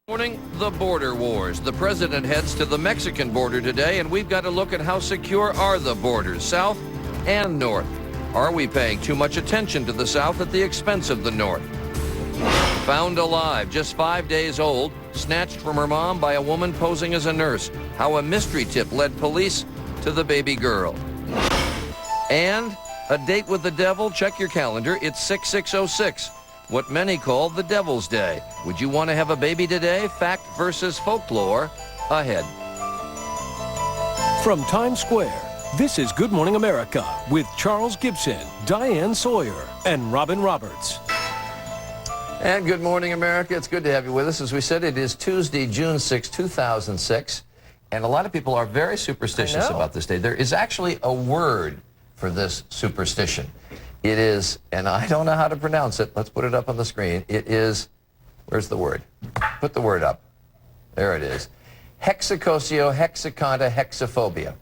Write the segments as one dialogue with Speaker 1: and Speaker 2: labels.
Speaker 1: Morning, the border wars. The president heads to the Mexican border today, and we've got to look at how secure are the borders, south and north. Are we paying too much attention to the south at the expense of the north? Found alive, just 5 days old, snatched from her mom by a woman posing as a nurse. How a mystery tip led police to the baby girl. And a date with the devil. Check your calendar. It's 6606. What many call the Devil's Day. Would you want to have a baby today? Fact versus folklore ahead.
Speaker 2: From Times Square, this is Good Morning America with Charles Gibson, Diane Sawyer, and Robin Roberts.
Speaker 1: And Good Morning America. It's good to have you with us. As we said, it is Tuesday, June 6, 2006. And a lot of people are very superstitious about this day. There is actually a word for this superstition. It is, and I don't know how to pronounce it. Let's put it up on the screen. It is, where's the word? Put the word up. There it is. Hexacosio, hexaconta, hexaphobia.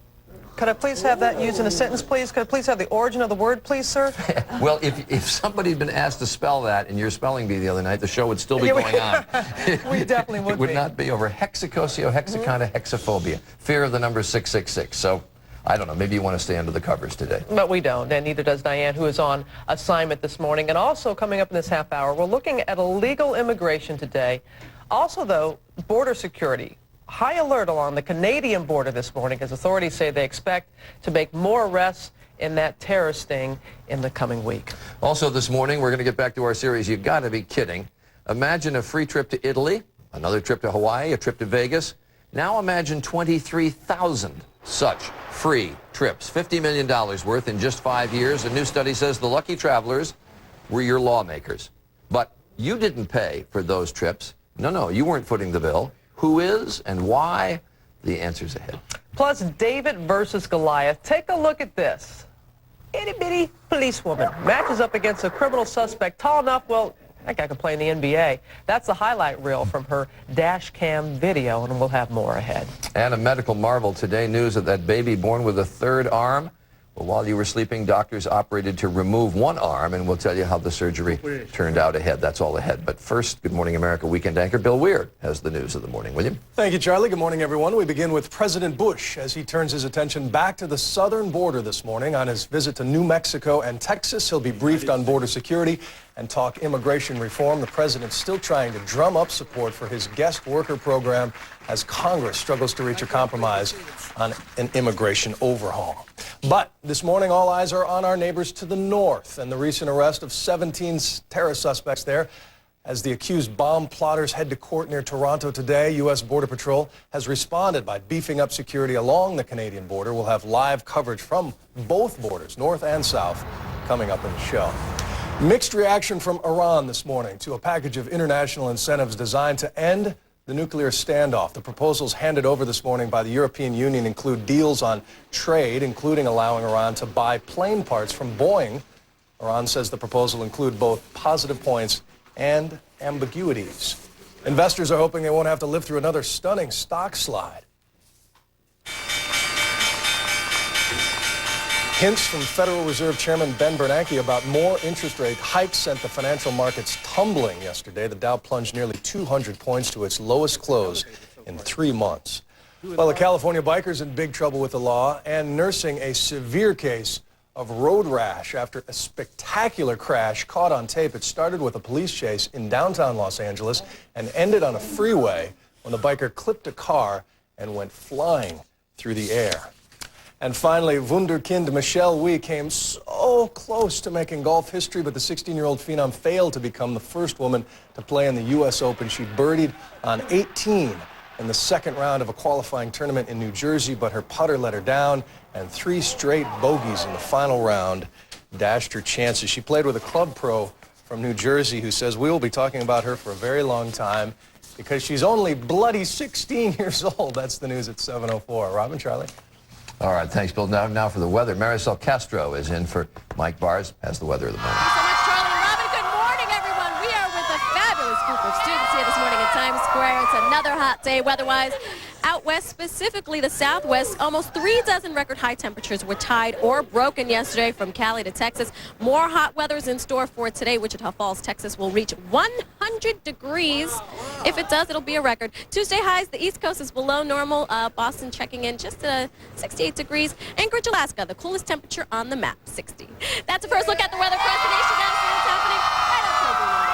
Speaker 3: Could I please have that used in a sentence, please? Could I please have the origin of the word, please, sir?
Speaker 1: Well, if somebody had been asked to spell that in your spelling bee the other night, the show would still be going on.
Speaker 3: We definitely would
Speaker 1: It would not be over. Hexacosio, hexaconta, hexaphobia. Fear of the number 666. So, I don't know, maybe you want to stay under the covers today.
Speaker 3: But we don't, and neither does Diane, who is on assignment this morning. And also coming up in this half hour, we're looking at illegal immigration today. Also, though, border security. High alert along the Canadian border this morning as authorities say they expect to make more arrests in that terror sting in the coming week.
Speaker 1: Also this morning, we're going to get back to our series. You've got to be kidding. Imagine a free trip to Italy, another trip to Hawaii, a trip to Vegas. Now imagine 23,000 such free trips, $50 million worth in just 5 years. A new study says the lucky travelers were your lawmakers. But you didn't pay for those trips. No, you weren't footing the bill. Who is and why? The answer's ahead.
Speaker 3: Plus, David versus Goliath. Take a look at this. Itty-bitty policewoman matches up against a criminal suspect tall enough, well, that guy could play in the NBA. That's the highlight reel from her dash cam video, and we'll have more ahead. And a medical marvel today, news of that baby born with a third arm. Well, while you were sleeping, doctors operated to remove one arm, and we'll tell you how the surgery turned out ahead. That's all ahead. But first, Good Morning America weekend anchor Bill Weir has the news of the morning. Will you?
Speaker 4: Thank you, Charlie. Good morning, everyone. We begin with President Bush as he turns his attention back to the southern border this morning. On his visit to New Mexico and Texas, he'll be briefed on border security and talk immigration reform. The president's still trying to drum up support for his guest worker program as Congress struggles to reach a compromise on an immigration overhaul. But this morning, all eyes are on our neighbors to the north and the recent arrest of 17 terror suspects there. As the accused bomb plotters head to court near Toronto today, U.S. Border Patrol has responded by beefing up security along the Canadian border. We'll have live coverage from both borders, north and south, coming up in the show. Mixed reaction from Iran this morning to a package of international incentives designed to end the nuclear standoff. The proposals handed over this morning by the European Union include deals on trade, including allowing Iran to buy plane parts from Boeing. Iran says the proposal include both positive points and ambiguities. Investors are hoping they won't have to live through another stunning stock slide. Hints from Federal Reserve Chairman Ben Bernanke about more interest rate hikes sent the financial markets tumbling yesterday. The Dow plunged nearly 200 points to its lowest close in 3 months. Well, the California biker's in big trouble with the law and nursing a severe case of road rash after a spectacular crash caught on tape. It started with a police chase in downtown Los Angeles and ended on a freeway when the biker clipped a car and went flying through the air. And finally, wunderkind Michelle Wie came so close to making golf history, but the 16-year-old phenom failed to become the first woman to play in the U.S. Open. She birdied on 18 in the second round of a qualifying tournament in New Jersey, but her putter let her down, and 3 straight bogeys in the final round dashed her chances. She played with a club pro from New Jersey who says we will be talking about her for a very long time because she's only bloody 16 years old. That's the news at 7:04. Robin, Charlie?
Speaker 1: All right, thanks, Bill. Now for the weather. Marisol Castro is in for Mike Bars. Has the weather of the morning.
Speaker 5: Thanks so much, Charlie and Robin. Good morning, everyone. We are with a fabulous group of students here this morning at Times Square. It's another hot day weather-wise. Out out west, specifically the southwest, almost 36 record high temperatures were tied or broken yesterday from Cali to Texas. More hot weather is in store for today. Wichita Falls, Texas will reach 100 degrees. If it does, it'll be a record. Tuesday highs, the East Coast is below normal. Boston checking in just 68 degrees. Anchorage, Alaska, the coolest temperature on the map, 60. That's a first look at the weather across the nation. Now see what's happening right on Cobra Monday.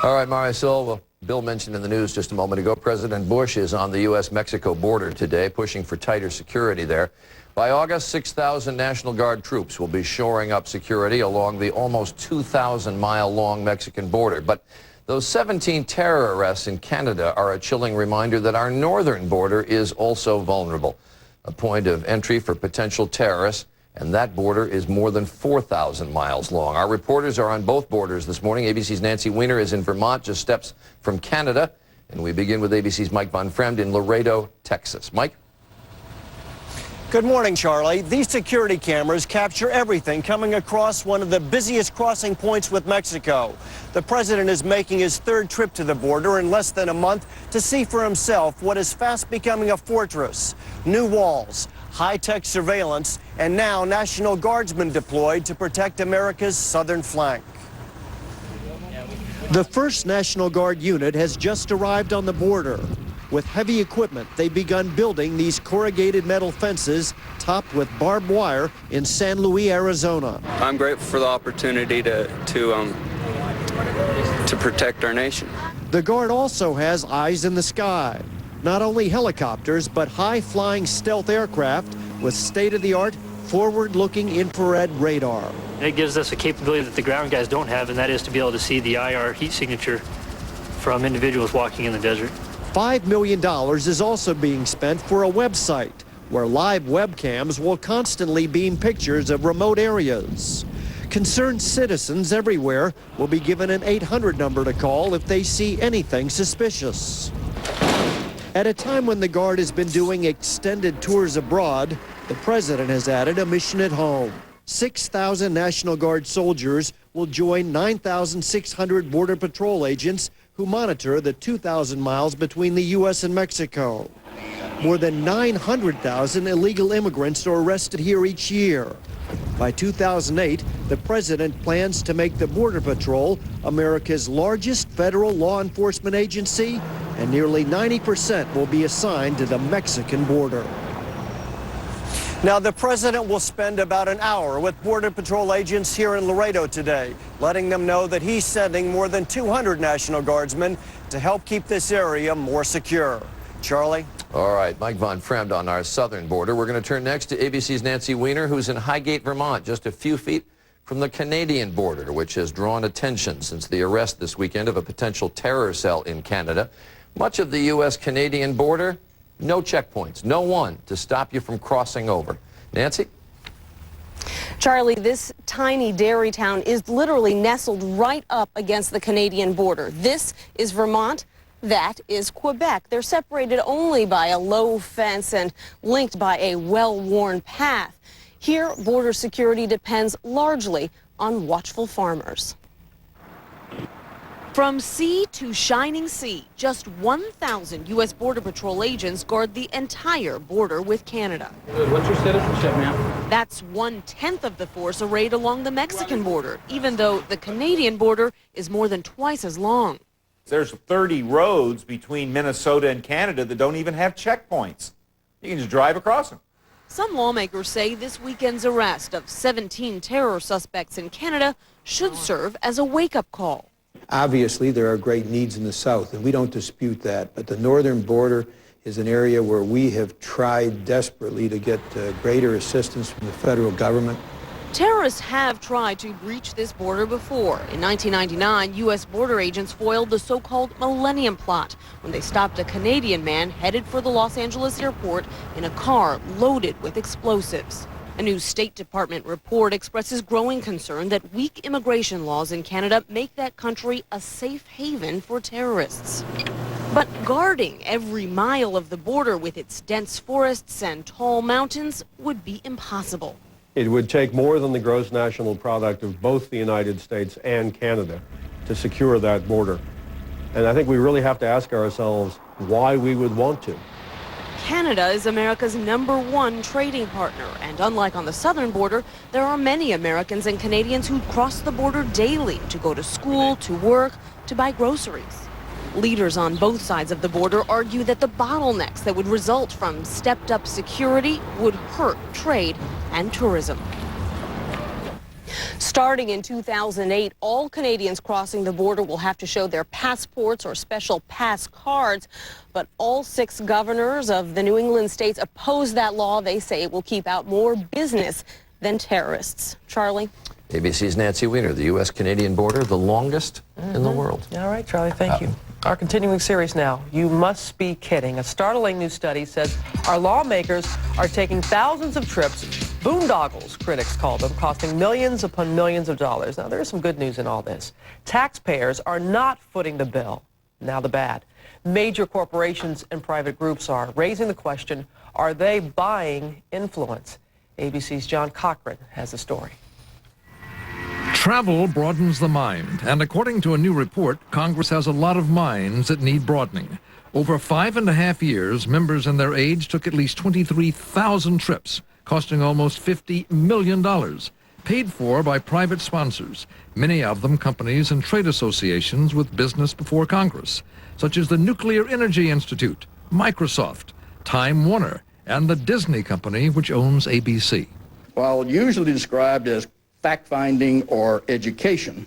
Speaker 1: All right, Marisol, well, Bill mentioned in the news just a moment ago, President Bush is on the U.S.-Mexico border today, pushing for tighter security there. By August, 6,000 National Guard troops will be shoring up security along the almost 2,000-mile-long Mexican border. But those 17 terror arrests in Canada are a chilling reminder that our northern border is also vulnerable, a point of entry for potential terrorists. And that border is more than 4,000 miles long. Our reporters are on both borders this morning. ABC's Nancy Weiner is in Vermont, just steps from Canada. And we begin with ABC's Mike Von Fremd in Laredo, Texas. Mike?
Speaker 6: Good morning, Charlie. These security cameras capture everything coming across one of the busiest crossing points with Mexico. The president is making his third trip to the border in less than a month to see for himself what is fast becoming a fortress. New walls, high-tech surveillance, and now National Guardsmen deployed to protect America's southern flank. The first National Guard unit has just arrived on the border. With heavy equipment, they've begun building these corrugated metal fences topped with barbed wire in San Luis, Arizona.
Speaker 7: I'm grateful for the opportunity to protect our nation.
Speaker 6: The Guard also has eyes in the sky. Not only helicopters, but high-flying stealth aircraft with state-of-the-art, forward-looking infrared radar.
Speaker 8: It gives us a capability that the ground guys don't have, and that is to be able to see the IR heat signature from individuals walking in the desert.
Speaker 6: $5 million is also being spent for a website where live webcams will constantly beam pictures of remote areas. Concerned citizens everywhere will be given an 800 number to call if they see anything suspicious. At a time when the Guard has been doing extended tours abroad, the president has added a mission at home. 6,000 National Guard soldiers will join 9,600 Border Patrol agents who monitor the 2,000 miles between the U.S. and Mexico. More than 900,000 illegal immigrants are arrested here each year. By 2008, the president plans to make the Border Patrol America's largest federal law enforcement agency, and nearly 90% will be assigned to the Mexican border. Now, the president will spend about an hour with Border Patrol agents here in Laredo today, letting them know that he's sending more than 200 National Guardsmen to help keep this area more secure. Charlie?
Speaker 1: All right, Mike Von Fremd on our southern border. We're going to turn next to ABC's Nancy Weiner, who's in Highgate, Vermont, just a few feet from the Canadian border, which has drawn attention since the arrest this weekend of a potential terror cell in Canada. Much of the U.S.-Canadian border, no checkpoints, no one to stop you from crossing over. Nancy?
Speaker 9: Charlie, this tiny dairy town is literally nestled right up against the Canadian border. This is Vermont. That is Quebec. They're separated only by a low fence and linked by a well-worn path. Here, border security depends largely on watchful farmers. From sea to shining sea, just 1,000 U.S. Border Patrol agents guard the entire border with Canada.
Speaker 10: What's your citizenship, ma'am?
Speaker 9: That's 1/10 of the force arrayed along the Mexican border, even though the Canadian border is more than twice as long.
Speaker 11: There's 30 roads between Minnesota and Canada that don't even have checkpoints. You can just drive across them.
Speaker 9: Some lawmakers say this weekend's arrest of 17 terror suspects in Canada should serve as a wake-up call.
Speaker 12: Obviously, there are great needs in the south, and we don't dispute that. But the northern border is an area where we have tried desperately to get greater assistance from the federal government.
Speaker 9: Terrorists have tried to breach this border before. In 1999, U.S. border agents foiled the so-called Millennium Plot when they stopped a Canadian man headed for the Los Angeles airport in a car loaded with explosives. A new State Department report expresses growing concern that weak immigration laws in Canada make that country a safe haven for terrorists. But guarding every mile of the border with its dense forests and tall mountains would be impossible.
Speaker 13: It would take more than the gross national product of both the United States and Canada to secure that border. And I think we really have to ask ourselves why we would want to.
Speaker 9: Canada is America's #1 trading partner, and unlike on the southern border, there are many Americans and Canadians who cross the border daily to go to school, to work, to buy groceries. Leaders on both sides of the border argue that the bottlenecks that would result from stepped-up security would hurt trade and tourism. Starting in 2008, all Canadians crossing the border will have to show their passports or special pass cards. But all 6 governors of the New England states oppose that law. They say it will keep out more business than terrorists. Charlie?
Speaker 1: ABC's Nancy Weiner, the U.S.-Canadian border, the longest in the world.
Speaker 3: All right, Charlie, thank you. Our continuing series now. You must be kidding. A startling new study says our lawmakers are taking thousands of trips, boondoggles, critics call them, costing millions upon millions of dollars. Now, there's some good news in all this. Taxpayers are not footing the bill. Now the bad. Major corporations and private groups are raising the question, are they buying influence? ABC's John Cochran has the story.
Speaker 14: Travel broadens the mind, and according to a new report, Congress has a lot of minds that need broadening. Over 5.5 years, members and their aides took at least 23,000 trips, costing almost $50 million, paid for by private sponsors, many of them companies and trade associations with business before Congress, such as the Nuclear Energy Institute, Microsoft, Time Warner, and the Disney Company, which owns ABC.
Speaker 15: While usually described as fact-finding or education,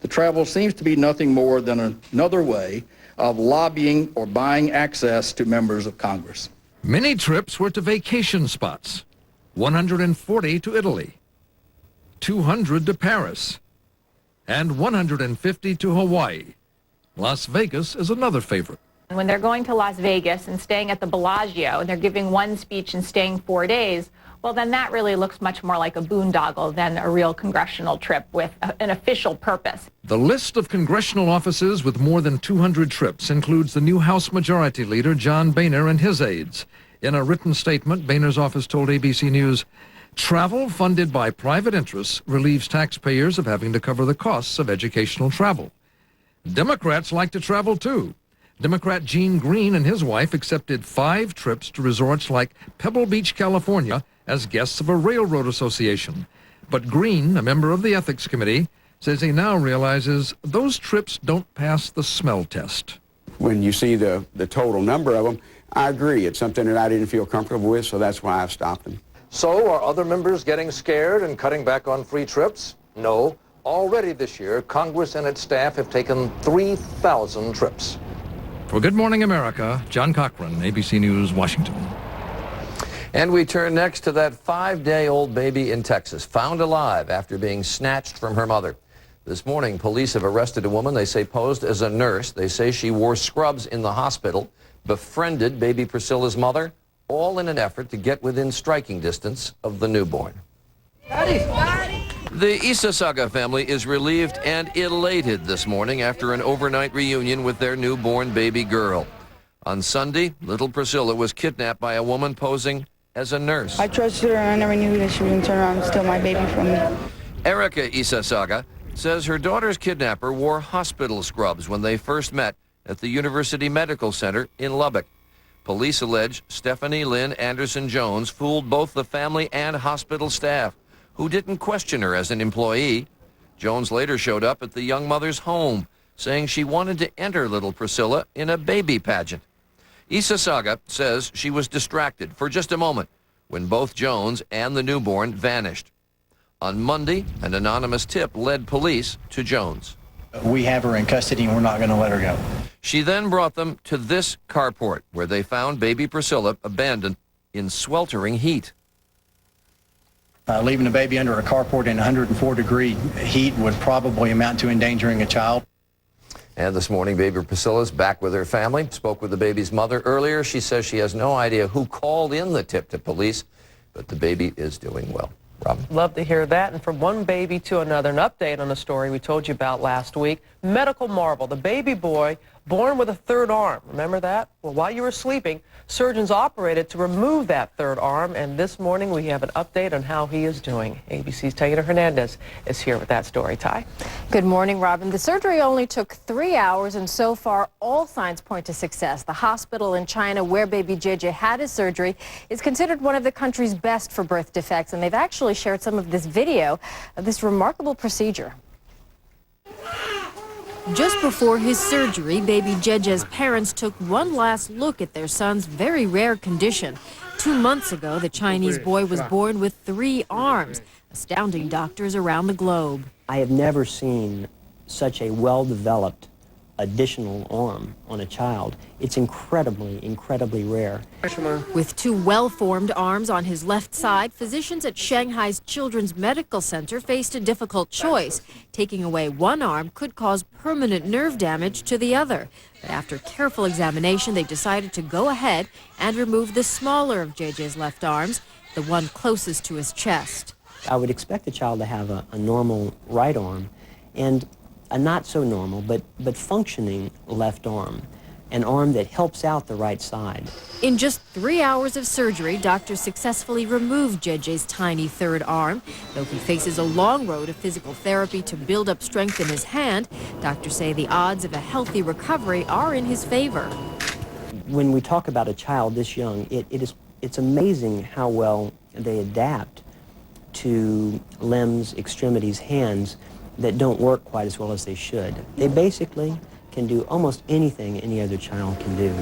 Speaker 15: the travel seems to be nothing more than another way of lobbying or buying access to members of Congress.
Speaker 14: Many trips were to vacation spots, 140 to Italy, 200 to Paris, and 150 to Hawaii. Las Vegas is another favorite.
Speaker 16: When they're going to Las Vegas and staying at the Bellagio and they're giving one speech and staying 4 days, well, then that really looks much more like a boondoggle than a real congressional trip with an official purpose.
Speaker 14: The list of congressional offices with more than 200 trips includes the new House Majority Leader, John Boehner, and his aides. In a written statement, Boehner's office told ABC News, travel funded by private interests relieves taxpayers of having to cover the costs of educational travel. Democrats like to travel, too. Democrat Gene Green and his wife accepted 5 trips to resorts like Pebble Beach, California, as guests of a railroad association. But Green, a member of the Ethics Committee, says he now realizes those trips don't pass the smell test.
Speaker 17: When you see the total number of them, I agree. It's something that I didn't feel comfortable with, so that's why I've stopped them.
Speaker 1: So are other members getting scared and cutting back on free trips? No. Already this year, Congress and its staff have taken 3,000 trips.
Speaker 14: For Good Morning America, John Cochran, ABC News, Washington.
Speaker 1: And we turn next to that 5-day-old baby in Texas, found alive after being snatched from her mother. This morning, police have arrested a woman they say posed as a nurse. They say she wore scrubs in the hospital, befriended baby Priscilla's mother, all in an effort to get within striking distance of the newborn. The Isasaga family is relieved and elated this morning after an overnight reunion with their newborn baby girl. On Sunday, little Priscilla was kidnapped by a woman posing as a nurse.
Speaker 18: I trusted her and I never knew that she was going to turn around and steal my baby from me.
Speaker 1: Erica Isasaga says her daughter's kidnapper wore hospital scrubs when they first met at the University Medical Center in Lubbock. Police allege Stephanie Lynn Anderson-Jones fooled both the family and hospital staff, who didn't question her as an employee. Jones later showed up at the young mother's home, saying she wanted to enter little Priscilla in a baby pageant. Isasaga says she was distracted for just a moment when both Jones and the newborn vanished. On Monday, an anonymous tip led police to Jones.
Speaker 19: We have her in custody and we're not going to let her go.
Speaker 1: She then brought them to this carport where they found baby Priscilla abandoned in sweltering heat.
Speaker 19: Leaving a baby under a carport in 104-degree heat would probably amount to endangering a child.
Speaker 1: And this morning, baby Priscilla's back with her family. Spoke with the baby's mother earlier. She says she has no idea who called in the tip to police, but the baby is doing well. Robin?
Speaker 3: Love to hear that. And from one baby to another, an update on a story we told you about last week. Medical marvel, the baby boy born with a third arm. Remember that? Well, while you were sleeping, surgeons operated to remove that third arm. And this morning, we have an update on how he is doing. ABC's Taylor Hernandez is here with that story. Ty?
Speaker 20: Good morning, Robin. The surgery only took 3 hours, and so far, all signs point to success. The hospital in China where baby JJ had his surgery is considered one of the country's best for birth defects, and they've actually shared some of this video of this remarkable procedure.
Speaker 21: Just before his surgery, baby JJ's parents took one last look at their son's very rare condition. 2 months ago, the Chinese boy was born with 3 arms, astounding doctors around the globe.
Speaker 22: I have never seen such a well-developed additional arm on a child. It's incredibly rare.
Speaker 21: With 2 well-formed arms on his left side, physicians at Shanghai's Children's Medical Center faced a difficult choice. Taking away one arm could cause permanent nerve damage to the other. But after careful examination, they decided to go ahead and remove the smaller of JJ's left arms, the one closest to his chest.
Speaker 22: I would expect the child to have a normal right arm and a not so normal but functioning left arm, an arm that helps out the right side.
Speaker 21: In just 3 hours of surgery, doctors successfully removed JJ's tiny third arm. Though he faces a long road of physical therapy to build up strength in his hand, doctors say the odds of a healthy recovery are in his favor.
Speaker 22: When we talk about a child this young, it's amazing how well they adapt to limbs, extremities, hands that don't work quite as well as they should. They basically can do almost anything any other child can do.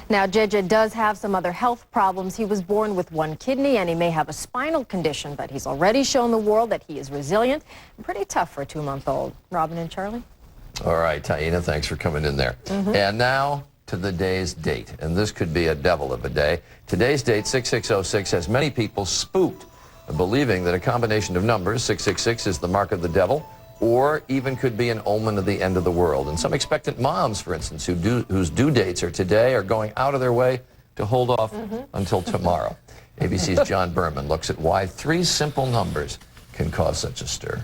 Speaker 20: Now, JJ does have some other health problems. He was born with 1 kidney, and he may have a spinal condition, but he's already shown the world that he is resilient and pretty tough for a 2-month-old. Robin and Charlie?
Speaker 1: All right, Taina, thanks for coming in there. And now to the day's date, and this could be a devil of a day. Today's date, 6606, has many people spooked, believing that a combination of numbers, 666, is the mark of the devil, or even could be an omen of the end of the world. And some expectant moms, for instance, whose due dates are today, are going out of their way to hold off until tomorrow. ABC's John Berman looks at why 3 simple numbers can cause such a stir.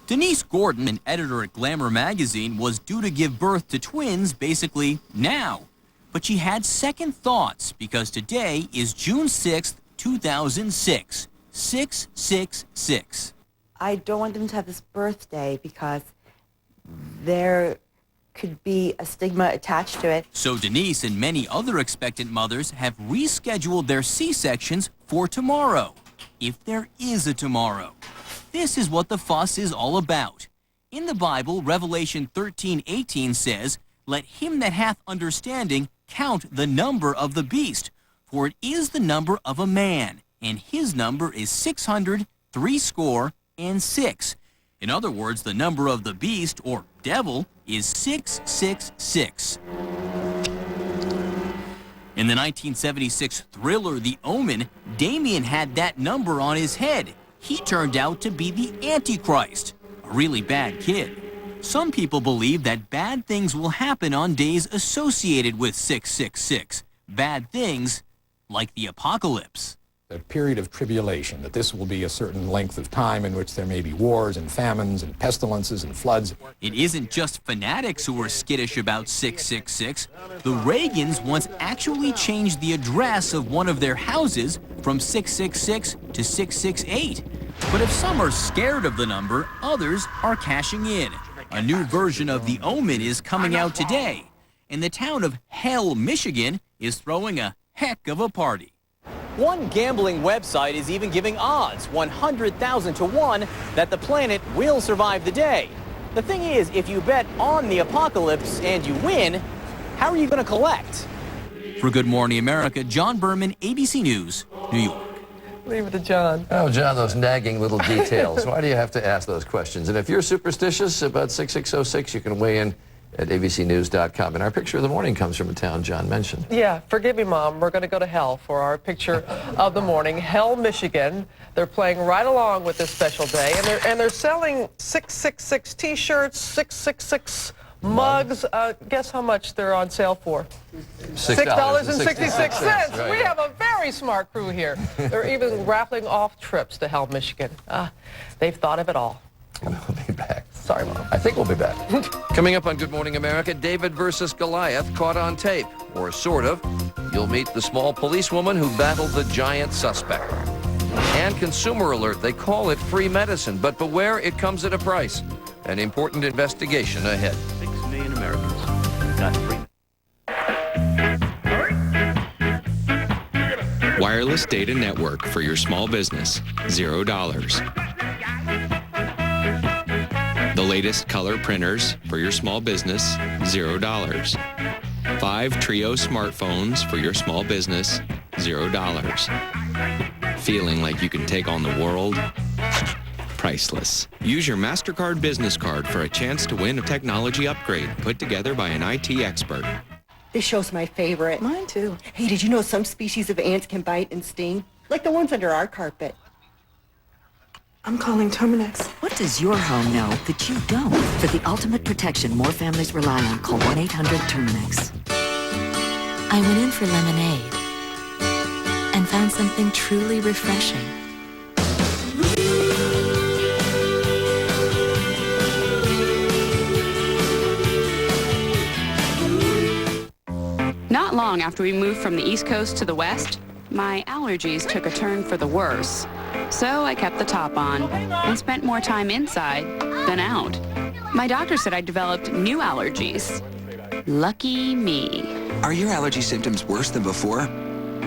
Speaker 23: Denise Gordon, an editor at Glamour magazine, was due to give birth to twins basically now. But she had second thoughts because today is June 6th, 2006. 666.
Speaker 24: I don't want them to have this birthday because there could be a stigma attached to it.
Speaker 23: So Denise and many other expectant mothers have rescheduled their C-sections for tomorrow, if there is a tomorrow. This is what the fuss is all about. In the Bible, Revelation 13:18 says, "Let him that hath understanding count the number of the beast, for it is the number of a man, and his number is 666. In other words, the number of the beast, or devil, is 666. In the 1976 thriller The Omen, Damien had that number on his head. He turned out to be the Antichrist, a really bad kid. Some people believe that bad things will happen on days associated with 666. Bad things like the apocalypse.
Speaker 25: A period of tribulation, that this will be a certain length of time in which there may be wars and famines and pestilences and floods.
Speaker 23: It isn't just fanatics who are skittish about 666. The Reagans once actually changed the address of one of their houses from 666 to 668. But if some are scared of the number, others are cashing in. A new version of The Omen is coming out today, and the town of Hell, Michigan is throwing a heck of a party.
Speaker 26: One gambling website is even giving odds, 100,000 to 1, that the planet will survive the day. The thing is, if you bet on the apocalypse and you win, how are you going to collect?
Speaker 23: For Good Morning America, John Berman, ABC News, New York.
Speaker 3: Leave it to John.
Speaker 1: Oh, John, those nagging little details. Why do you have to ask those questions? And if you're superstitious about 6606, you can weigh in at abcnews.com. And our picture of the morning comes from a town John mentioned.
Speaker 3: Yeah, forgive me, Mom. We're going to go to hell for our picture of the morning. Hell, Michigan. They're playing right along with this special day, and they're selling 666 T-shirts, 666 mugs. Guess how much they're on sale for? $6.66.
Speaker 1: Right.
Speaker 3: We have a very smart crew here. They're even raffling off trips to Hell, Michigan. They've thought of it all.
Speaker 1: We'll be back.
Speaker 3: Sorry, Mom.
Speaker 1: I think we'll be back. Coming up on Good Morning America, David versus Goliath caught on tape, or sort of. You'll meet the small policewoman who battled the giant suspect. And consumer alert, they call it free medicine, but beware, it comes at a price. An important investigation ahead.
Speaker 2: 6 million Americans got free.
Speaker 4: Wireless data network for your small business, $0. The latest color printers for your small business, $0. 5 Trio smartphones for your small business, $0. Feeling like you can take on the world? Priceless. Use your MasterCard business card for a chance to win a technology upgrade put together by an IT expert.
Speaker 5: This show's my favorite. Mine too. Hey, did you know some species of ants can bite and sting? Like the ones under our carpet. I'm calling Terminix.
Speaker 6: What does your home know that you don't? For the ultimate protection more families rely on, call 1-800-TERMINX. I went in for lemonade and found something truly refreshing.
Speaker 7: Not long after we moved from the East Coast to the West, my allergies took a turn for the worse. So I kept the top on and spent more time inside than out. My doctor said I developed new allergies. Lucky me.
Speaker 8: Are your allergy symptoms worse than before?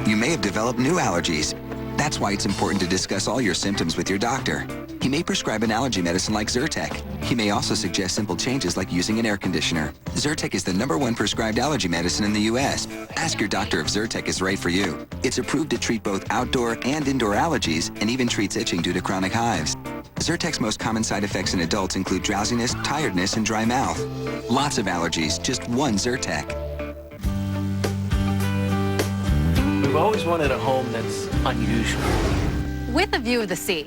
Speaker 8: You may have developed new allergies. That's why it's important to discuss all your symptoms with your doctor. He may prescribe an allergy medicine like Zyrtec. He may also suggest simple changes like using an air conditioner. Zyrtec is the #1 prescribed allergy medicine in the U.S. Ask your doctor if Zyrtec is right for you. It's approved to treat both outdoor and indoor allergies and even treats itching due to chronic hives. Zyrtec's most common side effects in adults include drowsiness, tiredness, and dry mouth. Lots of allergies, just one Zyrtec.
Speaker 2: We've always wanted a home that's unusual.
Speaker 27: With a view of the sea.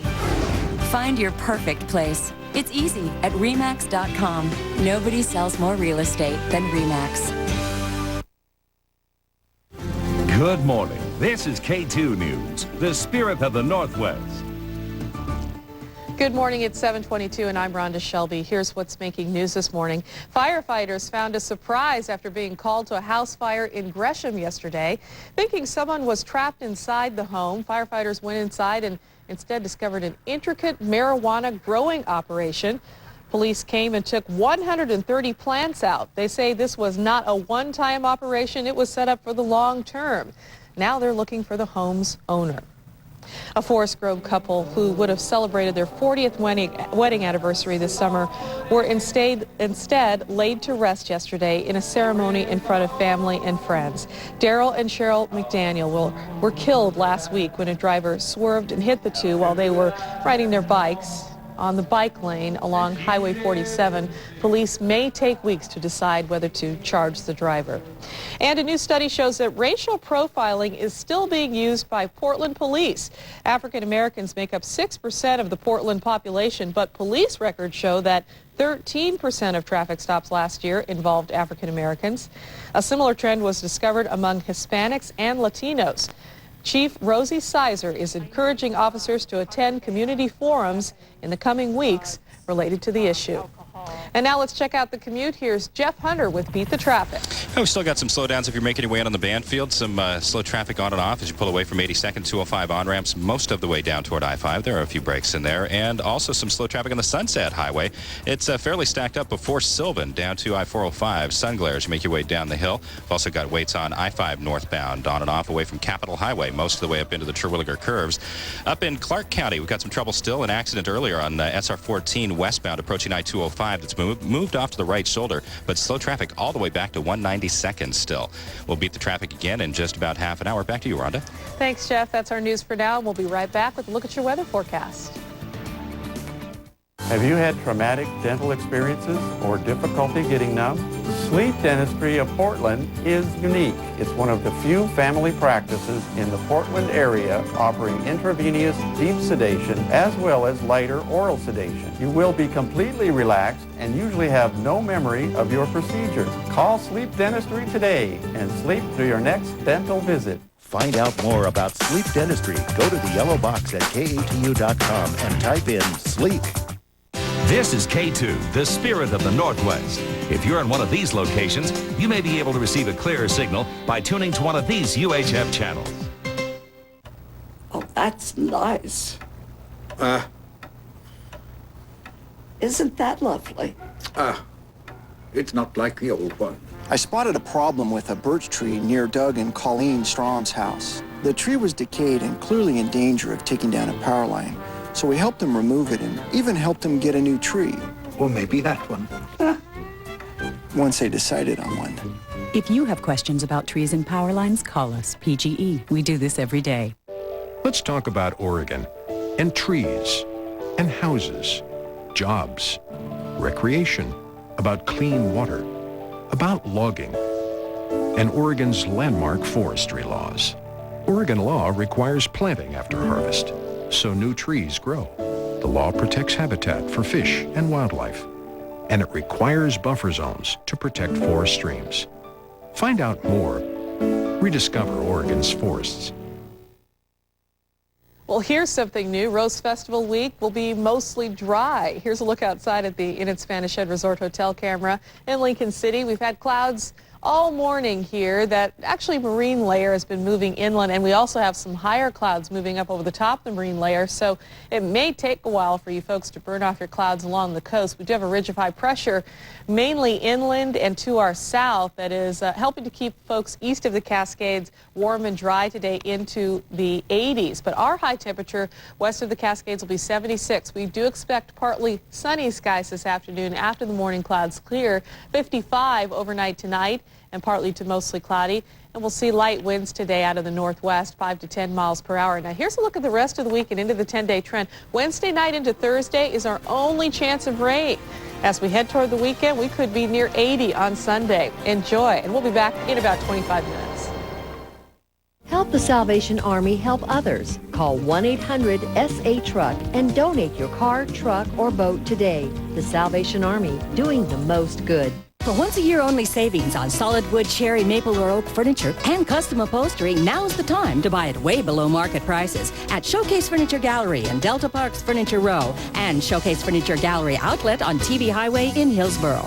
Speaker 6: Find your perfect place. It's easy at RE/MAX.com. Nobody sells more real estate than RE/MAX.
Speaker 28: Good morning. This is K2 News, the spirit of the Northwest.
Speaker 29: Good morning, it's 7:22 and I'm Rhonda Shelby. Here's what's making news this morning. Firefighters found a surprise after being called to a house fire in Gresham yesterday. Thinking someone was trapped inside the home, firefighters went inside and instead discovered an intricate marijuana growing operation. Police came and took 130 plants out. They say this was not a one-time operation, it was set up for the long term. Now they're looking for the home's owner. A Forest Grove couple who would have celebrated their 40th wedding anniversary this summer were instead laid to rest yesterday in a ceremony in front of family and friends. Daryl and Cheryl McDaniel were killed last week when a driver swerved and hit the two while they were riding their bikes on the bike lane along Highway 47. Police may take weeks to decide whether to charge the driver. And a new study shows that racial profiling is still being used by Portland police. African Americans make up 6% of the Portland population, but police records show that 13% of traffic stops last year involved African Americans. A similar trend was discovered among Hispanics and Latinos. Chief Rosie Sizer is encouraging officers to attend community forums in the coming weeks related to the issue. And now let's check out the commute. Here's Jeff Hunter with Beat the Traffic.
Speaker 30: We've still got some slowdowns if you're making your way out on the Banfield. Some slow traffic on and off as you pull away from 82nd, 205 on-ramps most of the way down toward I-5. There are a few breaks in there. And also some slow traffic on the Sunset Highway. It's fairly stacked up before Sylvan down to I-405. Sun glare as you make your way down the hill. We've also got waits on I-5 northbound on and off away from Capitol Highway most of the way up into the Terwilliger curves. Up in Clark County, we've got some trouble still. An accident earlier on SR-14 westbound approaching I-205 that's moved off to the right shoulder, but slow traffic all the way back to 192nd still. We'll beat the traffic again in just about half an hour. Back to you, Rhonda.
Speaker 29: Thanks, Jeff. That's our news for now. We'll be right back with a look at your weather forecast.
Speaker 9: Have you had traumatic dental experiences or difficulty getting numb? Sleep Dentistry of Portland is unique. It's one of the few family practices in the Portland area offering intravenous deep sedation as well as lighter oral sedation. You will be completely relaxed and usually have no memory of your procedure. Call Sleep Dentistry today and sleep through your next dental visit.
Speaker 10: Find out more about sleep dentistry. Go to the yellow box at KATU.com and type in sleep.
Speaker 28: This is K2, the spirit of the Northwest. If you're in one of these locations, you may be able to receive a clearer signal by tuning to one of these UHF channels.
Speaker 11: Oh, that's nice. Isn't that lovely?
Speaker 12: It's not like the old one.
Speaker 13: I spotted a problem with a birch tree near Doug and Colleen Strom's house. The tree was decayed and clearly in danger of taking down a power line. So we helped them remove it and even helped them get a new tree.
Speaker 12: Well, maybe that one.
Speaker 13: Once they decided on one.
Speaker 14: If you have questions about trees and power lines, call us, PGE. We do this every day.
Speaker 15: Let's talk about Oregon and trees and houses, jobs, recreation, about clean water, about logging, and Oregon's landmark forestry laws. Oregon law requires planting after harvest, so new trees grow. The law protects habitat for fish and wildlife, and it requires buffer zones to protect forest streams. Find out more. Rediscover Oregon's forests.
Speaker 29: Well, here's something new. Rose Festival week will be mostly dry. Here's a look outside at the Inn at Spanish Head Resort Hotel camera in Lincoln City. We've had clouds all morning here. That actually marine layer has been moving inland, and we also have some higher clouds moving up over the top of the marine layer, so it may take a while for you folks to burn off your clouds along the coast. We do have a ridge of high pressure mainly inland and to our south that is helping to keep folks east of the Cascades warm and dry today into the 80s. But our high temperature west of the Cascades will be 76. We do expect partly sunny skies this afternoon after the morning clouds clear. 55 overnight tonight and partly to mostly cloudy. And we'll see light winds today out of the northwest, 5 to 10 miles per hour. Now here's a look at the rest of the week and into the 10-day trend. Wednesday night into Thursday is our only chance of rain. As we head toward the weekend, we could be near 80 on Sunday. Enjoy, and we'll be back in about 25 minutes.
Speaker 16: Help the Salvation Army help others. Call 1-800-SA-TRUCK and donate your car, truck, or boat today. The Salvation Army, doing the most good.
Speaker 17: For once-a-year only savings on solid wood, cherry, maple, or oak furniture and custom upholstery, now's the time to buy it way below market prices at Showcase Furniture Gallery in Delta Parks Furniture Row and Showcase Furniture Gallery Outlet on TV Highway in Hillsboro.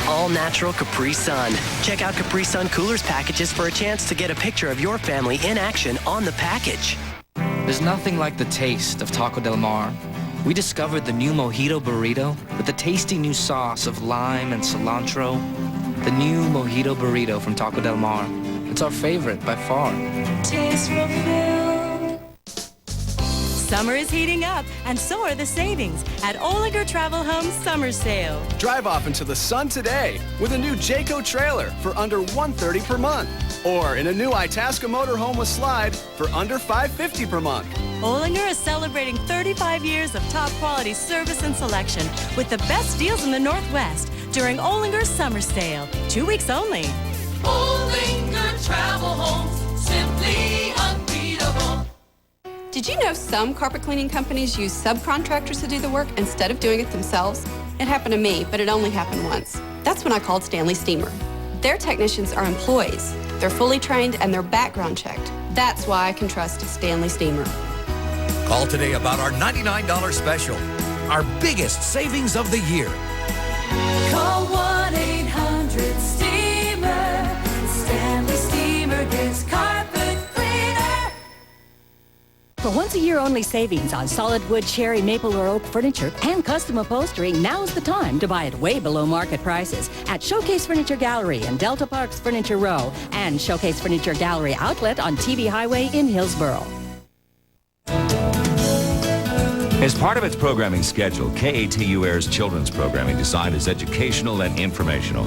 Speaker 18: All-natural Capri Sun. Check out Capri Sun Coolers packages for a chance to get a picture of your family in action on the package.
Speaker 31: There's nothing like the taste of Taco Del Mar. We discovered the new Mojito Burrito with the tasty new sauce of lime and cilantro. The new Mojito Burrito from Taco Del Mar. It's our favorite by far.
Speaker 32: Taste fulfilled. Summer is heating up, and so are the savings at Olinger Travel Home's Summer Sale.
Speaker 33: Drive off into the sun today with a new Jayco trailer for under $130 per month. Or in a new Itasca motorhome with slide for under $550 per month.
Speaker 32: Olinger is celebrating 35 years of top quality service and selection with the best deals in the Northwest during Olinger's Summer Sale. 2 weeks only.
Speaker 34: Olinger Travel Homes, simply unbeatable.
Speaker 35: Did you know some carpet cleaning companies use subcontractors to do the work instead of doing it themselves? It happened to me, but it only happened once. That's when I called Stanley Steamer. Their technicians are employees. They're fully trained and they're background checked. That's why I can trust Stanley Steamer.
Speaker 36: Call today about our $99 special, our biggest savings of the year.
Speaker 32: Call 1-800-STEAMER. Stanley Steamer gets carpet cleaner.
Speaker 17: For once-a-year only savings on solid wood, cherry, maple, or oak furniture and custom upholstery, now's the time to buy it way below market prices at Showcase Furniture Gallery in Delta Parks Furniture Row and Showcase Furniture Gallery Outlet on TV Highway in Hillsboro.
Speaker 28: As part of its programming schedule, KATU airs children's programming designed as educational and informational.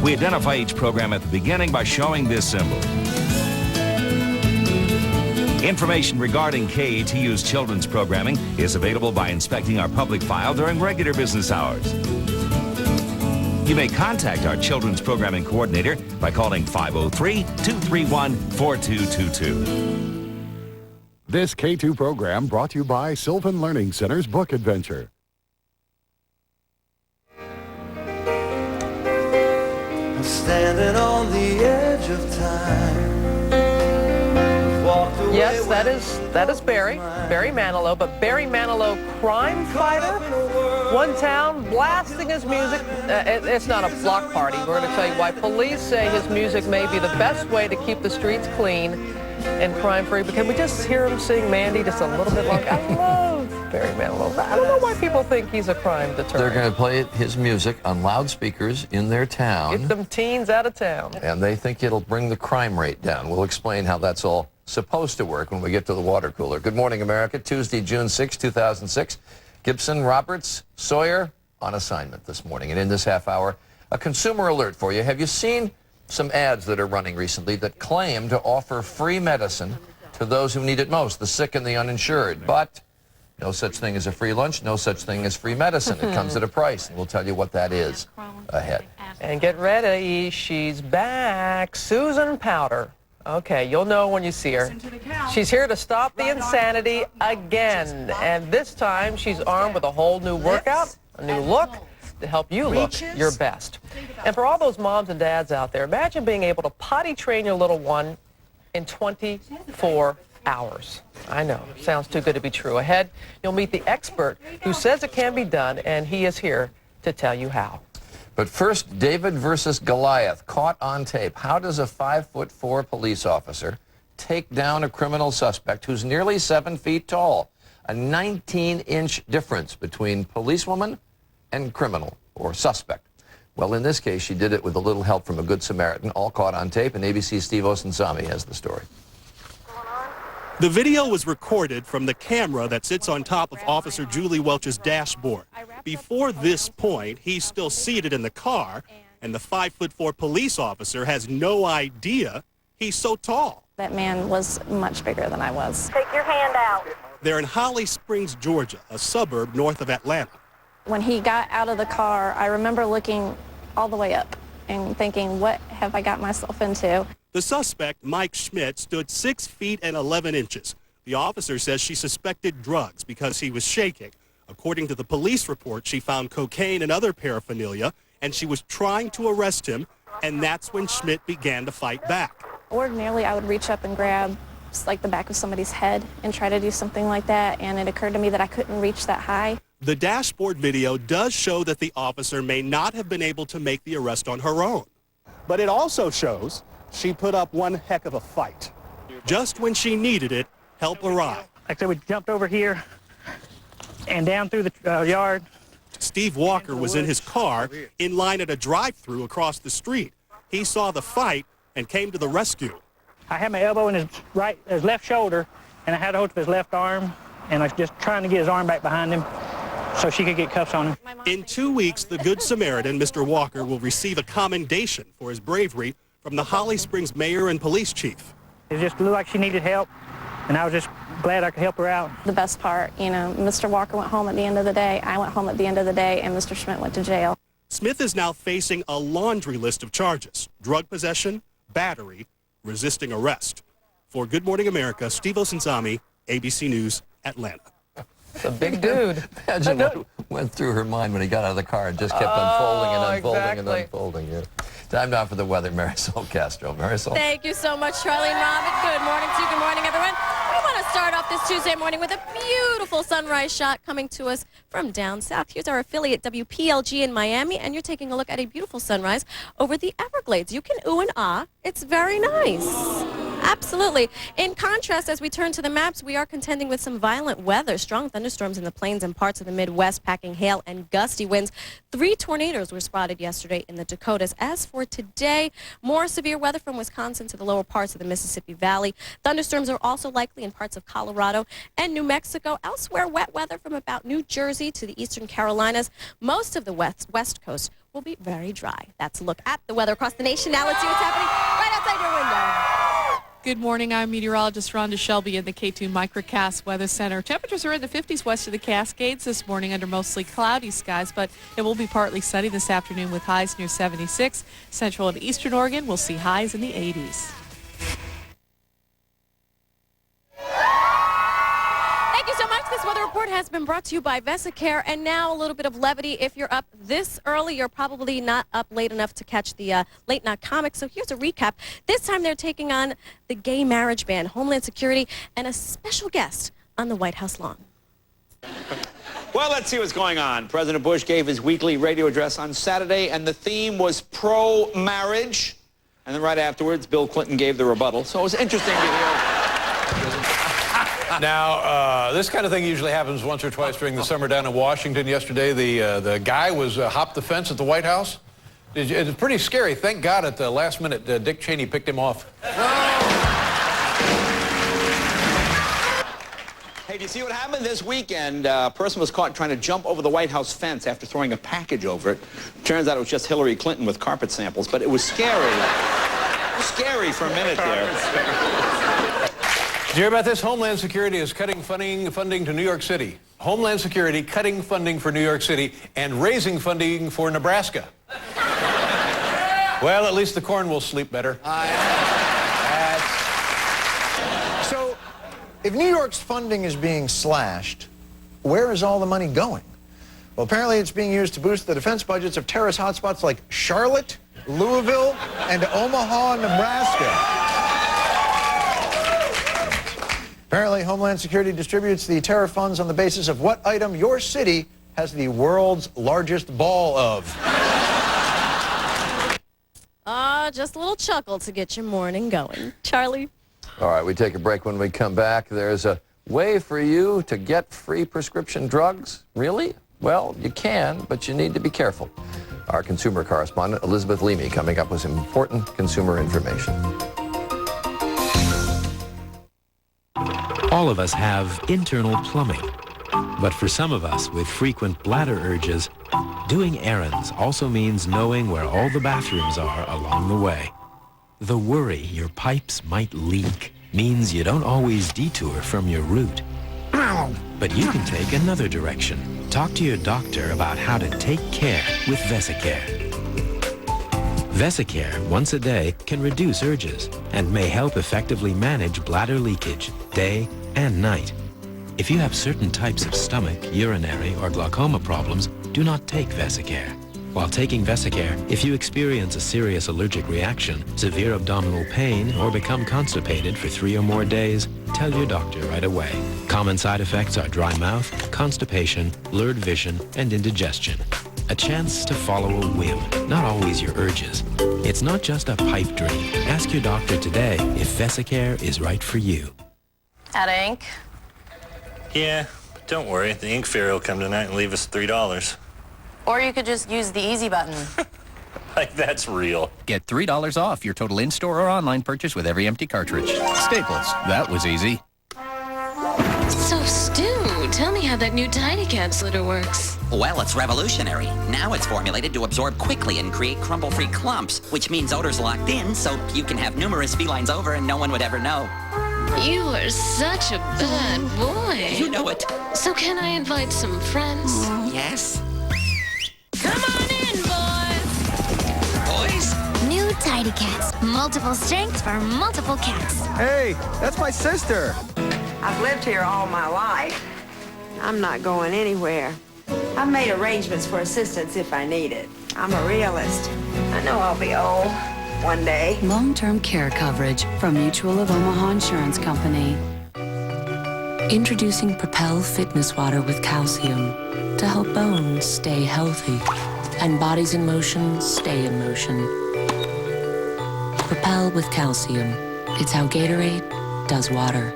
Speaker 28: We identify each program at the beginning by showing this symbol. Information regarding KATU's children's programming is available by inspecting our public file during regular business hours. You may contact our children's programming coordinator by calling 503-231-4222.
Speaker 1: This K2 program brought to you by Sylvan Learning Center's Book Adventure.
Speaker 2: I'm standing on the edge of time.
Speaker 3: Yes, that is Barry Manilow, but Barry Manilow, crime fighter, one town blasting his music. It's not a block party. We're going to tell you why police say his music may be the best way to keep the streets clean and crime-free. But can we just hear him sing Mandy just a little bit longer? I love Barry Manilow. I don't know why people think he's a crime deterrent.
Speaker 4: They're going to play his music on loudspeakers in their town.
Speaker 3: Get them teens out of town.
Speaker 4: And they think it'll bring the crime rate down. We'll explain how that's all supposed to work when we get to the water cooler. Good morning, America. Tuesday, June 6, 2006. Gibson, Roberts, Sawyer on assignment this morning. And in this half hour, a consumer alert for you. Have you seen some ads that are running recently that claim to offer free medicine to those who need it most, the sick and the uninsured? But no such thing as a free lunch, no such thing as free medicine. It comes at a price, and we'll tell you what that is ahead.
Speaker 3: And get ready, she's back. Susan Powder. Okay, you'll know when you see her. She's here to stop the insanity again. And this time, she's armed with a whole new workout, a new look, to help you look your best. And for all those moms and dads out there, imagine being able to potty train your little one in 24 hours. I know, sounds too good to be true. Ahead, you'll meet the expert who says it can be done, and he is here to tell you how.
Speaker 4: But first, David versus Goliath, caught on tape. How does a 5'4" police officer take down a criminal suspect who's nearly 7 feet tall? A 19-inch difference between policewoman and criminal or suspect. Well, in this case, she did it with a little help from a good Samaritan, all caught on tape, and ABC's Steve Osunsami has the story.
Speaker 5: The video was recorded from the camera that sits on top of Officer Julie Welch's dashboard. Before this point, he's still seated in the car, and the 5'4" police officer has no idea he's so tall.
Speaker 7: That man was much bigger than I was.
Speaker 3: Take your hand out.
Speaker 5: They're in Holly Springs, Georgia, a suburb north of Atlanta.
Speaker 7: When he got out of the car, I remember looking all the way up and thinking, what have I got myself into?
Speaker 5: The suspect, Mike Schmidt, stood 6 feet and 11 inches. The officer says she suspected drugs because he was shaking. According to the police report, she found cocaine and other paraphernalia, and she was trying to arrest him, and that's when Schmidt began to fight back.
Speaker 7: Ordinarily, I would reach up and grab like the back of somebody's head and try to do something like that, and it occurred to me that I couldn't reach that high.
Speaker 5: The dashboard video does show that the officer may not have been able to make the arrest on her own. But it also shows she put up one heck of a fight. Just when she needed it, help arrived.
Speaker 8: Like I said, we jumped over here and down through the yard.
Speaker 5: Steve Walker was in his car in line at a drive-thru across the street. He saw the fight and came to the rescue.
Speaker 8: I had my elbow in his left shoulder, and I had a hold of his left arm, and I was just trying to get his arm back behind him so she could get cuffs on him.
Speaker 5: In 2 weeks, the Good Samaritan, Mr. Walker, will receive a commendation for his bravery from the Holly Springs mayor and police chief.
Speaker 8: It just looked like she needed help, and I was just glad I could help her out.
Speaker 7: The best part, you know, Mr. Walker went home at the end of the day, I went home at the end of the day, and Mr. Schmidt went to jail.
Speaker 5: Smith is now facing a laundry list of charges: drug possession, battery, resisting arrest. For Good Morning America, Steve Osunsami, ABC News, Atlanta.
Speaker 3: It's a big dude.
Speaker 4: Imagine what went through her mind when he got out of the car and just kept unfolding and unfolding and unfolding. Yeah. Time now for the weather. Marisol Castro. Marisol.
Speaker 19: Thank you so much, Charlie and Robin. Good morning to you. Good morning, everyone. We want to start off this Tuesday morning with a beautiful sunrise shot coming to us from down south. Here's our affiliate WPLG in Miami, and you're taking a look at a beautiful sunrise over the Everglades. You can ooh and ah. It's very nice. Absolutely. In contrast, as we turn to the maps, we are contending with some violent weather. Strong thunderstorms in the plains and parts of the Midwest, packing hail and gusty winds. 3 tornadoes were spotted yesterday in the Dakotas. As for today, more severe weather from Wisconsin to the lower parts of the Mississippi Valley. Thunderstorms are also likely in parts of Colorado and New Mexico. Elsewhere, wet weather from about New Jersey to the eastern Carolinas. Most of the west coast will be very dry. That's a look at the weather across the nation. Now let's see what's happening right outside your window.
Speaker 29: Good morning. I'm meteorologist Rhonda Shelby in the K2 Microcast Weather Center. Temperatures are in the 50s west of the Cascades this morning under mostly cloudy skies, but it will be partly sunny this afternoon with highs near 76. Central and eastern Oregon will see highs in the 80s.
Speaker 19: Thank you so much. This weather report has been brought to you by VesiCare. And now a little bit of levity. If you're up this early, you're probably not up late enough to catch the late night comics. So here's a recap. This time they're taking on the gay marriage ban, Homeland Security, and a special guest on the White House lawn.
Speaker 6: Well, let's see what's going on. President Bush gave his weekly radio address on Saturday, and the theme was pro-marriage. And then right afterwards, Bill Clinton gave the rebuttal. So it was interesting to hear.
Speaker 9: Now, this kind of thing usually happens once or twice during the summer down in Washington. Yesterday, the guy was hopped the fence at the White House. It's pretty scary. Thank God at the last minute, Dick Cheney picked him off.
Speaker 6: Hey, do you see what happened this weekend? A person was caught trying to jump over the White House fence after throwing a package over it. Turns out it was just Hillary Clinton with carpet samples, but it was scary. It was scary for a minute there.
Speaker 9: Did you hear about this? Homeland Security is cutting funding to New York City. Homeland Security cutting funding for New York City and raising funding for Nebraska. Well, at least the corn will sleep better.
Speaker 10: So, if New York's funding is being slashed, where is all the money going? Well, apparently it's being used to boost the defense budgets of terrorist hotspots like Charlotte, Louisville, and Omaha, Nebraska. Apparently, Homeland Security distributes the terror funds on the basis of what item your city has the world's largest ball of.
Speaker 19: Just a little chuckle to get your morning going. Charlie?
Speaker 4: All right, we take a break. When we come back, there's a way for you to get free prescription drugs. Really? Well, you can, but you need to be careful. Our consumer correspondent, Elizabeth Leamy, coming up with some important consumer information.
Speaker 11: All of us have internal plumbing, but for some of us with frequent bladder urges, doing errands also means knowing where all the bathrooms are along the way. The worry your pipes might leak means you don't always detour from your route. But you can take another direction. Talk to your doctor about how to take care with VesiCare. VesiCare, once a day, can reduce urges and may help effectively manage bladder leakage, day and night. If you have certain types of stomach, urinary, or glaucoma problems, do not take VesiCare. While taking VesiCare, if you experience a serious allergic reaction, severe abdominal pain, or become constipated for 3 or more days, tell your doctor right away. Common side effects are dry mouth, constipation, blurred vision, and indigestion. A chance to follow a whim, not always your urges. It's not just a pipe dream. Ask your doctor today if VesiCare is right for you.
Speaker 19: Out of ink?
Speaker 12: Yeah, don't worry. The ink fairy will come tonight and leave us $3.
Speaker 13: Or you could just use the easy button.
Speaker 12: Like that's real.
Speaker 14: Get $3 off your total in-store or online purchase with every empty cartridge. Staples. That was easy.
Speaker 20: So, Stu, tell me how that new Tiny Cats litter works.
Speaker 21: Well, it's revolutionary. Now it's formulated to absorb quickly and create crumble-free clumps, which means odor's locked in, so you can have numerous felines over and no one would ever know.
Speaker 20: You are such a bad boy.
Speaker 21: You know it.
Speaker 20: So can I invite some friends?
Speaker 21: Yes.
Speaker 20: Come on in, boys.
Speaker 21: Boys?
Speaker 22: New Tidy Cats. Multiple strengths for multiple cats.
Speaker 23: Hey, that's my sister.
Speaker 24: I've lived here all my life. I'm not going anywhere. I've made arrangements for assistance if I need it. I'm a realist. I know I'll be old one day.
Speaker 25: Long-term care coverage from Mutual of Omaha Insurance Company. Introducing Propel Fitness Water with calcium to help bones stay healthy and bodies in motion stay in motion. Propel with calcium. It's how Gatorade does water.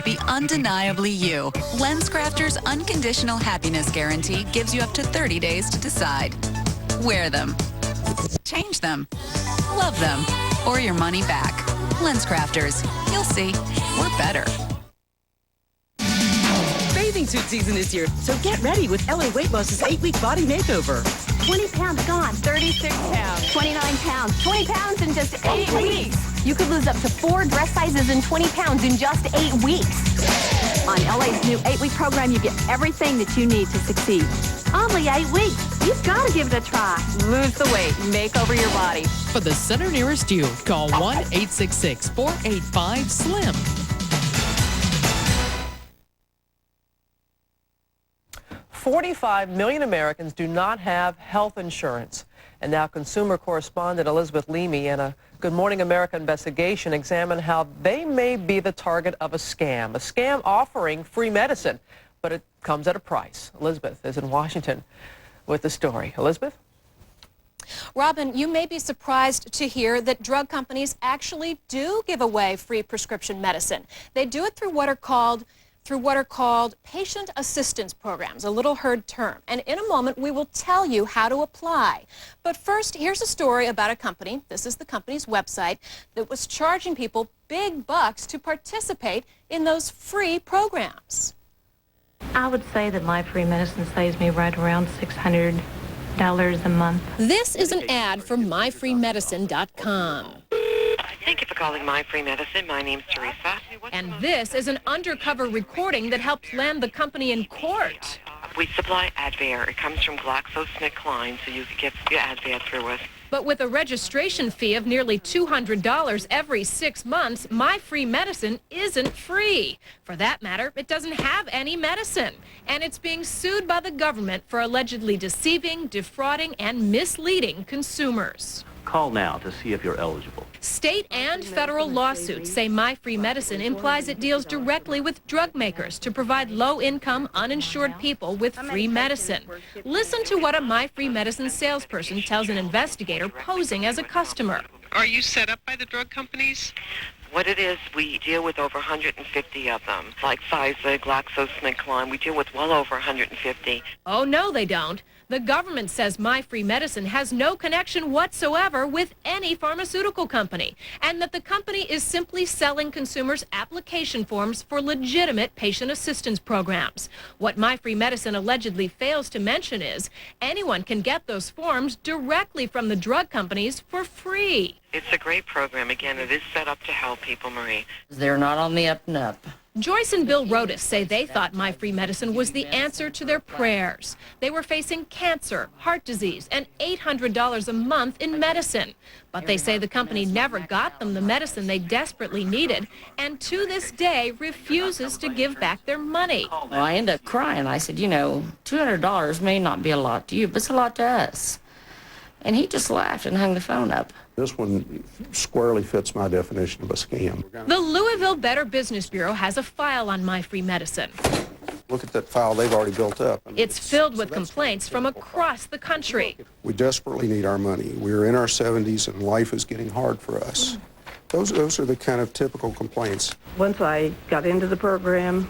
Speaker 26: Be undeniably you. LensCrafters Unconditional Happiness Guarantee gives you up to 30 days to decide. Wear them. Change them. Love them. Or your money back. LensCrafters. You'll see. We're better.
Speaker 27: Bathing suit season is here, so get ready with LA Weight Loss's 8-week body makeover.
Speaker 1: 20 pounds gone. 36 pounds. 29 pounds. 20 pounds in just 8 weeks. You could lose up to 4 dress sizes and 20 pounds in just 8 weeks. On LA's new 8-week program, you get everything that you need to succeed. Only 8 weeks. You've got to give it a try. Lose the weight. Make over your body.
Speaker 2: For the center nearest you, call 1-866-485-SLIM.
Speaker 3: $45 million Americans do not have health insurance. And now consumer correspondent Elizabeth Leamy in a Good Morning America investigation examined how they may be the target of a scam offering free medicine, but it comes at a price. Elizabeth is in Washington with the story. Elizabeth?
Speaker 19: Robin, you may be surprised to hear that drug companies actually do give away free prescription medicine. They do it through what are called patient assistance programs, a little heard term. And in a moment, we will tell you how to apply. But first, here's a story about a company, this is the company's website, that was charging people big bucks to participate in those free programs.
Speaker 8: I would say that my free medicine saves me right around $600 a month.
Speaker 19: This is an ad from myfreemedicine.com.
Speaker 15: Thank you for calling My Free Medicine. My name's Teresa.
Speaker 19: And this is an undercover recording that helped land the company in court.
Speaker 15: We supply Advair. It comes from GlaxoSmithKline, so you can get your Advair through us.
Speaker 19: But with a registration fee of nearly $200 every 6 months, My Free Medicine isn't free. For that matter, it doesn't have any medicine. And it's being sued by the government for allegedly deceiving, defrauding, and misleading consumers.
Speaker 16: Call now to see if you're eligible.
Speaker 19: State and federal lawsuits say My Free Medicine implies it deals directly with drug makers to provide low-income, uninsured people with free medicine. Listen to what a My Free Medicine salesperson tells an investigator posing as a customer.
Speaker 15: Are you set up by the drug companies? What it is, we deal with over 150 of them, like Pfizer, GlaxoSmithKline. We deal with well over 150.
Speaker 19: Oh, no, they don't. The government says My Free Medicine has no connection whatsoever with any pharmaceutical company, and that the company is simply selling consumers application forms for legitimate patient assistance programs. What My Free Medicine allegedly fails to mention is anyone can get those forms directly from the drug companies for free.
Speaker 15: It's a great program. Again, it is set up to help people, Marie.
Speaker 17: They're not on the up and up.
Speaker 19: Joyce and Bill Rodas say they thought My Free Medicine was the answer to their prayers. They were facing cancer, heart disease, and $800 a month in medicine. But they say the company never got them the medicine they desperately needed, and to this day refuses to give back their money.
Speaker 17: Well, I ended up crying. I said, you know, $200 may not be a lot to you, but it's a lot to us. And he just laughed and hung the phone up.
Speaker 18: This one squarely fits my definition of a scam.
Speaker 19: The Louisville Better Business Bureau has a file on My Free Medicine.
Speaker 18: Look at that file they've already built up.
Speaker 19: It's filled with complaints from across the country.
Speaker 18: We desperately need our money. We're in our 70s and life is getting hard for us. Those are the kind of typical complaints.
Speaker 8: Once I got into the program,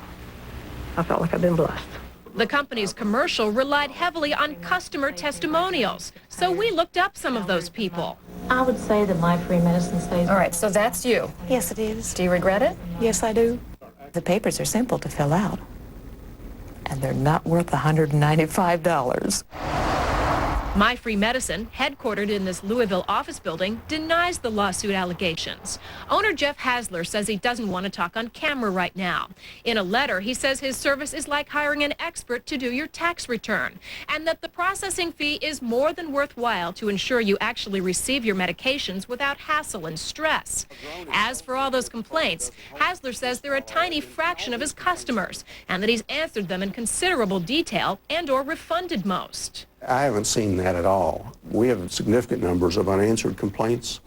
Speaker 8: I felt like I'd been blessed.
Speaker 19: The company's commercial relied heavily on customer testimonials, so we looked up some of those people.
Speaker 8: I would say that My Free Medicine saves.
Speaker 27: All right, so that's you.
Speaker 8: Yes, it is.
Speaker 27: Do you regret it?
Speaker 8: Yes, I do.
Speaker 27: The papers are simple to fill out, and they're not worth $195.
Speaker 19: My Free Medicine, headquartered in this Louisville office building, denies the lawsuit allegations. Owner Jeff Hasler says he doesn't want to talk on camera right now. In a letter, he says his service is like hiring an expert to do your tax return, and that the processing fee is more than worthwhile to ensure you actually receive your medications without hassle and stress. As for all those complaints, Hasler says they're a tiny fraction of his customers, and that he's answered them in considerable detail and/or refunded most.
Speaker 18: I haven't seen that at all. We have significant numbers of unanswered complaints,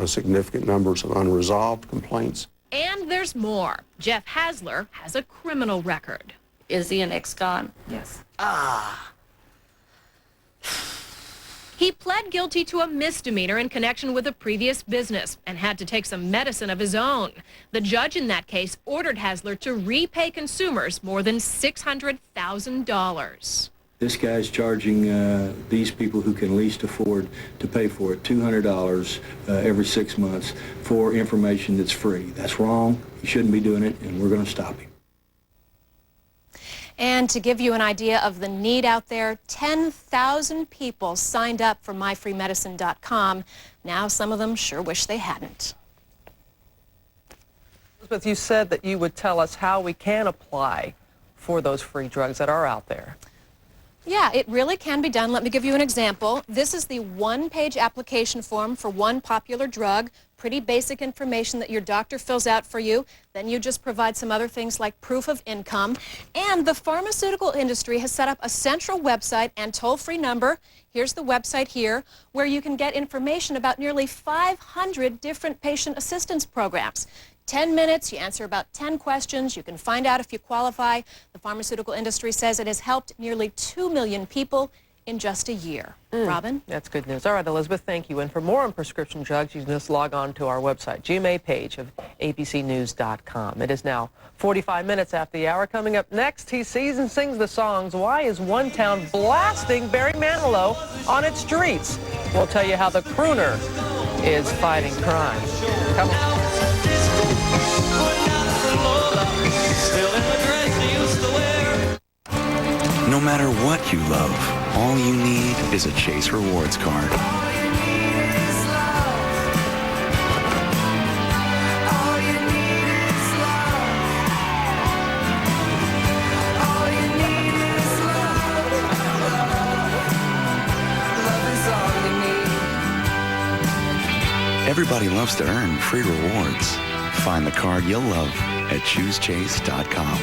Speaker 18: significant numbers of unresolved complaints.
Speaker 19: And there's more. Jeff Hasler has a criminal record.
Speaker 17: Is he an ex-con?
Speaker 27: Yes.
Speaker 19: He pled guilty to a misdemeanor in connection with a previous business and had to take some medicine of his own. The judge in that case ordered Hasler to repay consumers more than $600,000.
Speaker 28: This guy's charging these people who can least afford to pay for it $200 every 6 months for information that's free. That's wrong. He shouldn't be doing it, and we're going to stop him.
Speaker 4: And to give you an idea of the need out there, 10,000 people signed up for myfreemedicine.com. Now some of them sure wish they hadn't.
Speaker 3: Elizabeth, you said that you would tell us how we can apply for those free drugs that are out there.
Speaker 4: Yeah, it really can be done. Let me give you an example. This is the one-page application form for one popular drug. Pretty basic information that your doctor fills out for you. Then you just provide some other things like proof of income. And the pharmaceutical industry has set up a central website and toll-free number. Here's the website here, where you can get information about nearly 500 different patient assistance programs. 10 minutes, you answer about 10 questions, you can find out if you qualify. The pharmaceutical industry says it has helped nearly 2 million people in just a year. Robin?
Speaker 3: That's good news. All right, Elizabeth, thank you. And for more on prescription drugs, you can just log on to our website, GMA page of abcnews.com. It is now 45 minutes after the hour. Coming up next, he sees and sings the songs, Why is One Town Blasting Barry Manilow on its streets? We'll tell you how the crooner is fighting crime. Come on.
Speaker 5: No matter what you love, all you need is a Chase Rewards card. Everybody loves to earn free rewards. Find the card you'll love at ChooseChase.com.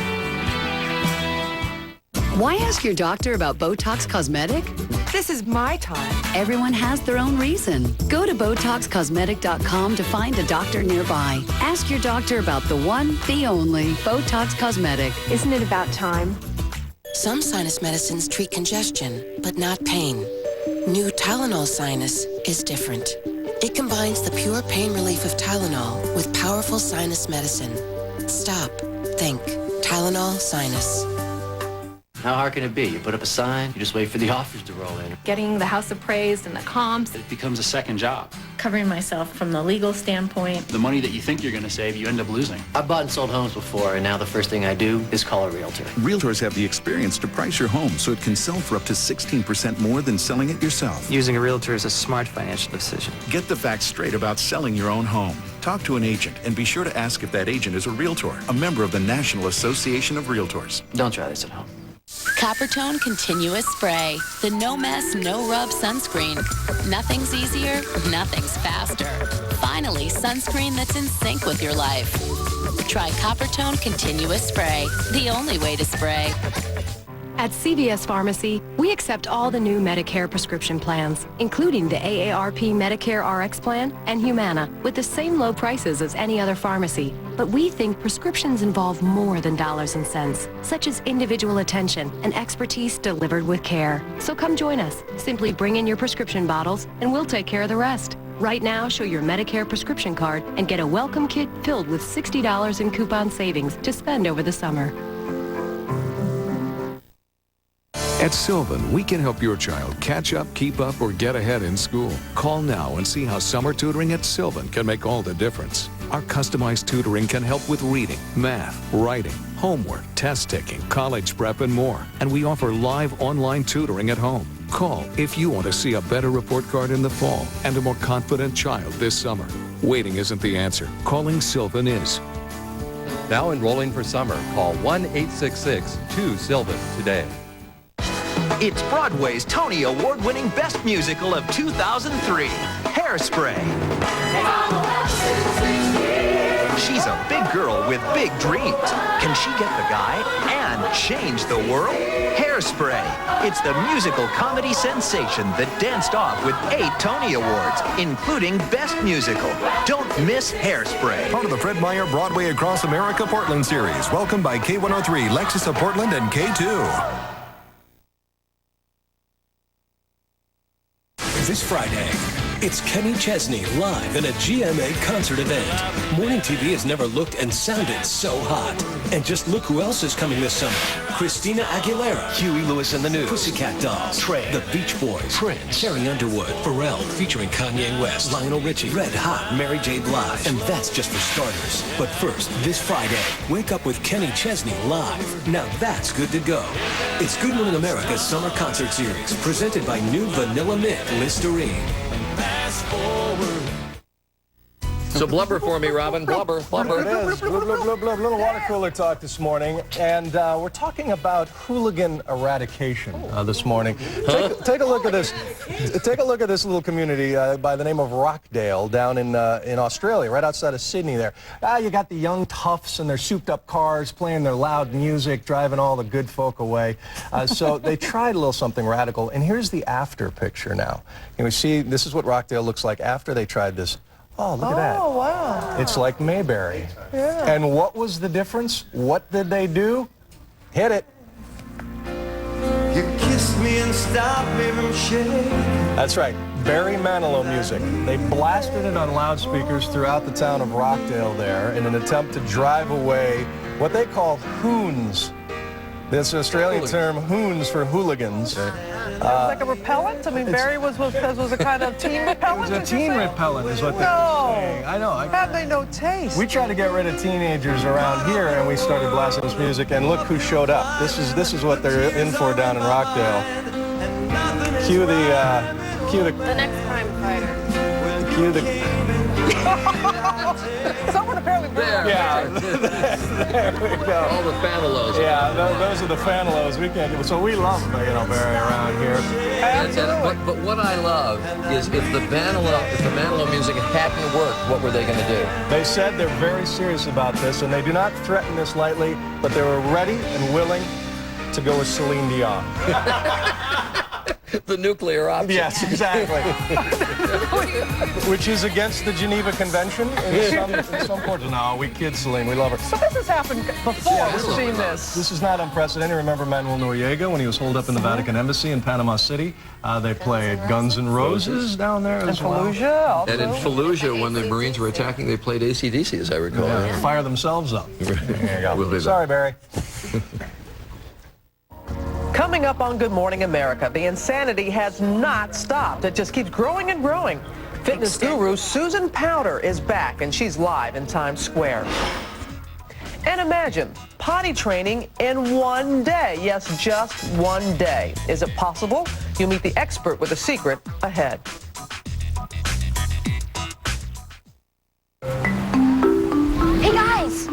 Speaker 6: Why ask your doctor about Botox Cosmetic?
Speaker 24: This is my time.
Speaker 6: Everyone has their own reason. Go to BotoxCosmetic.com to find a doctor nearby. Ask your doctor about the one, the only Botox Cosmetic.
Speaker 24: Isn't it about time?
Speaker 25: Some sinus medicines treat congestion, but not pain. New Tylenol Sinus is different. It combines the pure pain relief of Tylenol with powerful sinus medicine. Stop. Think. Tylenol Sinus.
Speaker 16: How hard can it be? You put up a sign, you just wait for the offers to roll in.
Speaker 8: Getting the house appraised and the comps.
Speaker 16: It becomes a second job.
Speaker 8: Covering myself from the legal standpoint.
Speaker 16: The money that you think you're going to save, you end up losing. I've bought and sold homes before, and now the first thing I do is call a realtor.
Speaker 7: Realtors have the experience to price your home so it can sell for up to 16% more than selling it yourself.
Speaker 16: Using a realtor is a smart financial decision.
Speaker 7: Get the facts straight about selling your own home. Talk to an agent and be sure to ask if that agent is a realtor, a member of the National Association of Realtors.
Speaker 16: Don't try this at home.
Speaker 25: Coppertone Continuous Spray. The no mess, no rub sunscreen. Nothing's easier, nothing's faster. Finally, sunscreen that's in sync with your life. Try Coppertone Continuous Spray. The only way to spray.
Speaker 4: At CVS Pharmacy, we accept all the new Medicare prescription plans, including the AARP Medicare RX plan and Humana, with the same low prices as any other pharmacy. But we think prescriptions involve more than dollars and cents, such as individual attention and expertise delivered with care. So come join us. Simply bring in your prescription bottles, and we'll take care of the rest. Right now, show your Medicare prescription card and get a welcome kit filled with $60 in coupon savings to spend over the summer.
Speaker 9: At Sylvan, we can help your child catch up, keep up, or get ahead in school. Call now and see how summer tutoring at Sylvan can make all the difference. Our customized tutoring can help with reading, math, writing, homework, test taking, college prep, and more. And we offer live online tutoring at home. Call if you want to see a better report card in the fall and a more confident child this summer. Waiting isn't the answer. Calling Sylvan is.
Speaker 10: Now enrolling for summer. Call 1-866-2-SYLVAN today.
Speaker 11: It's Broadway's Tony Award-winning Best Musical of 2003, Hairspray. She's a big girl with big dreams. Can she get the guy and change the world? Hairspray. It's the musical comedy sensation that danced off with 8 Tony Awards, including Best Musical. Don't miss Hairspray.
Speaker 13: Part of the Fred Meyer Broadway Across America Portland series. Welcome by K103, Lexus of Portland, and K2.
Speaker 29: This Friday,
Speaker 1: It's Kenny Chesney live in a GMA concert event. Morning TV has never looked and sounded so hot. And just look who else is coming this summer. Christina Aguilera, Huey Lewis and the News, Pussycat Dolls, Trey, The Beach Boys, Prince, Carrie Underwood, Pharrell featuring Kanye West, Lionel Richie, Red Hot, Mary J. Blige. And that's just for starters. But first, this Friday, wake up with Kenny Chesney live. Now that's good to go. It's Good Morning America's Summer Concert Series, presented by New Vanilla Mint Listerine.
Speaker 12: So blubber for me, Robin. Blubber, blubber.
Speaker 14: It is. Blub, blub, blub, blub. Little water cooler talk this morning. And we're talking about hooligan eradication this morning. Take a look at this. Take a look at this little community by the name of Rockdale down in Australia, right outside of Sydney there. You got the young toughs in their souped-up cars playing their loud music, driving all the good folk away. So they tried a little something radical. And here's the after picture now. You know, see, this is what Rockdale looks like after they tried this. Oh, look at that.
Speaker 3: Oh, wow.
Speaker 14: It's like Mayberry.
Speaker 3: Yeah.
Speaker 14: And what was the difference? What did they do? Hit it.
Speaker 20: You kissed me and stopped me from shaking.
Speaker 14: That's right. Barry Manilow music. They blasted it on loudspeakers throughout the town of Rockdale there in an attempt to drive away what they call hoons. This Australian term, hoons, for hooligans.
Speaker 3: It was like a repellent? I mean, Barry was a kind of teen repellent?
Speaker 14: It was a teen repellent is what they were saying. I know.
Speaker 3: Had they no taste?
Speaker 14: We tried to get rid of teenagers around here, and we started blasting this music, and look who showed up. This is what they're in for down in Rockdale. Cue the
Speaker 19: next crime fighter.
Speaker 14: Cue the...
Speaker 3: Someone apparently
Speaker 12: there.
Speaker 14: Yeah, there we go.
Speaker 12: All the Fanilows.
Speaker 14: Yeah, those are the Fanilows. We can't do it. So we love Barry around here.
Speaker 12: But what I love is if the Manilow music hadn't worked, what were they going to do?
Speaker 14: They said they're very serious about this, and they do not threaten this lightly, but they were ready and willing to go with Celine Dion.
Speaker 12: The nuclear option.
Speaker 14: Yes, exactly. Which is against the Geneva Convention in some ports. No, we kid Celine. We love her.
Speaker 3: So this has happened before.
Speaker 14: Yeah,
Speaker 3: We've seen this.
Speaker 14: This is not unprecedented. Remember Manuel Noriega when he was holed up in the Vatican Embassy in Panama City? They played Guns N' Roses down there as well.
Speaker 3: Fallujah.
Speaker 12: And in Fallujah, when the Marines were attacking, they played AC/DC, as I recall.
Speaker 14: Yeah, fire themselves up. There you go.
Speaker 12: We'll do that.
Speaker 14: Sorry, Barry.
Speaker 3: Coming up on Good Morning America, the insanity has not stopped. It just keeps growing and growing. Fitness guru Susan Powter is back, and she's live in Times Square. And imagine potty training in one day. Yes, just one day. Is it possible? You'll meet the expert with a secret ahead.
Speaker 19: Hey, guys!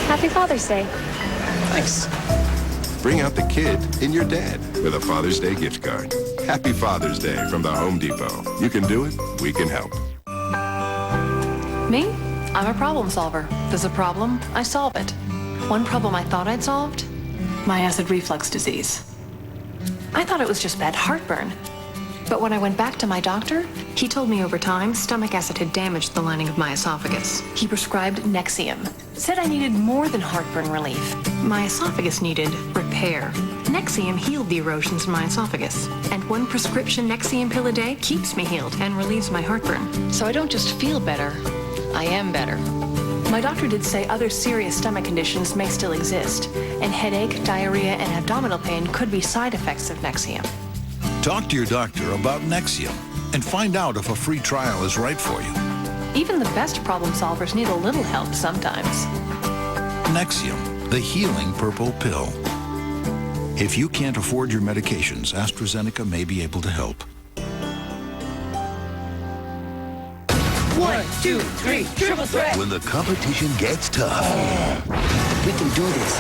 Speaker 19: Happy Father's Day.
Speaker 21: Thanks. Bring out the kid in your dad with a Father's Day gift card. Happy Father's Day from the Home Depot. You can do it, we can help.
Speaker 27: Me? I'm a problem solver. There's a problem, I solve it. One problem I thought I'd solved? My acid reflux disease. I thought it was just bad heartburn. But when I went back to my doctor, he told me over time stomach acid had damaged the lining of my esophagus. He prescribed Nexium. Said I needed more than heartburn relief. My esophagus needed repair. Nexium healed the erosions in my esophagus. And one prescription Nexium pill a day keeps me healed and relieves my heartburn. So I don't just feel better, I am better. My doctor did say other serious stomach conditions may still exist, and headache, diarrhea, and abdominal pain could be side effects of Nexium.
Speaker 22: Talk to your doctor about Nexium and find out if a free trial is right for you.
Speaker 27: Even the best problem solvers need a little help sometimes.
Speaker 22: Nexium, the healing purple pill. If you can't afford your medications, AstraZeneca may be able to help.
Speaker 23: 1, 2, 3, triple threat.
Speaker 26: When the competition gets tough,
Speaker 23: We can do this.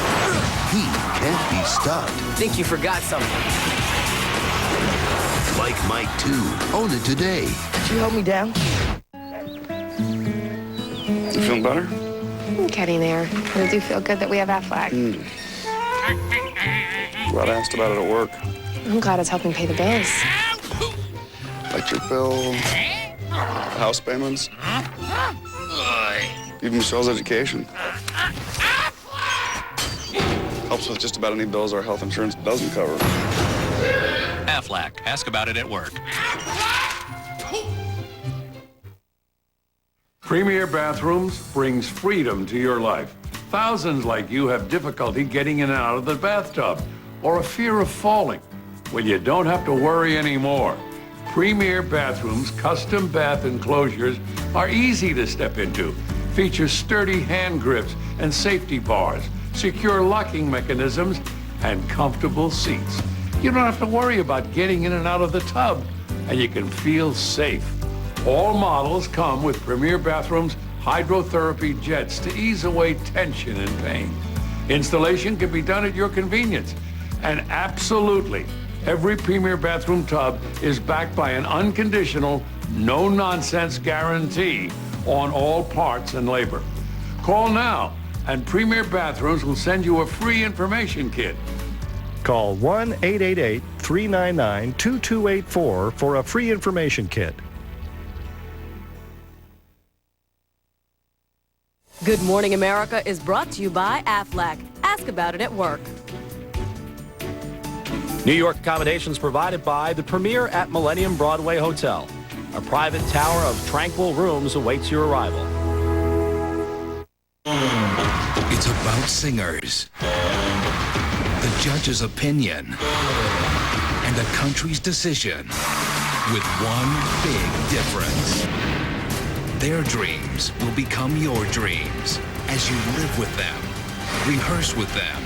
Speaker 26: he can't be stopped.
Speaker 23: Think you forgot something.
Speaker 26: Like Mike 2. Own it today.
Speaker 23: Could you hold me down?
Speaker 18: You feeling better?
Speaker 19: I'm getting there. But I do feel good that we have Aflac.
Speaker 18: Glad I asked about it at work.
Speaker 19: I'm glad it's helping pay the bills.
Speaker 2: electric bill, house payments, even Michelle's education. Helps with just about any bills our health insurance doesn't cover.
Speaker 5: Aflac. Ask about it at work.
Speaker 6: Premier Bathrooms brings freedom to your life. Thousands like you have difficulty getting in and out of the bathtub or a fear of falling. Well, you don't have to worry anymore. Premier Bathrooms custom bath enclosures are easy to step into. Feature sturdy hand grips and safety bars, secure locking mechanisms, and comfortable seats. You don't have to worry about getting in and out of the tub, and you can feel safe. All models come with Premier Bathrooms hydrotherapy jets to ease away tension and pain. Installation can be done at your convenience. And absolutely, every Premier Bathroom tub is backed by an unconditional, no-nonsense guarantee on all parts and labor. Call now, and Premier Bathrooms will send you a free information kit.
Speaker 14: Call 1-888-399-2284 for a free information kit.
Speaker 8: Good Morning America is brought to you by Aflac. Ask about it at work.
Speaker 15: New York accommodations provided by the Premier at Millennium Broadway Hotel. A private tower of tranquil rooms awaits your arrival.
Speaker 17: It's about singers, the judge's opinion, and the country's decision, with one big difference. Their dreams will become your dreams as you live with them, rehearse with them,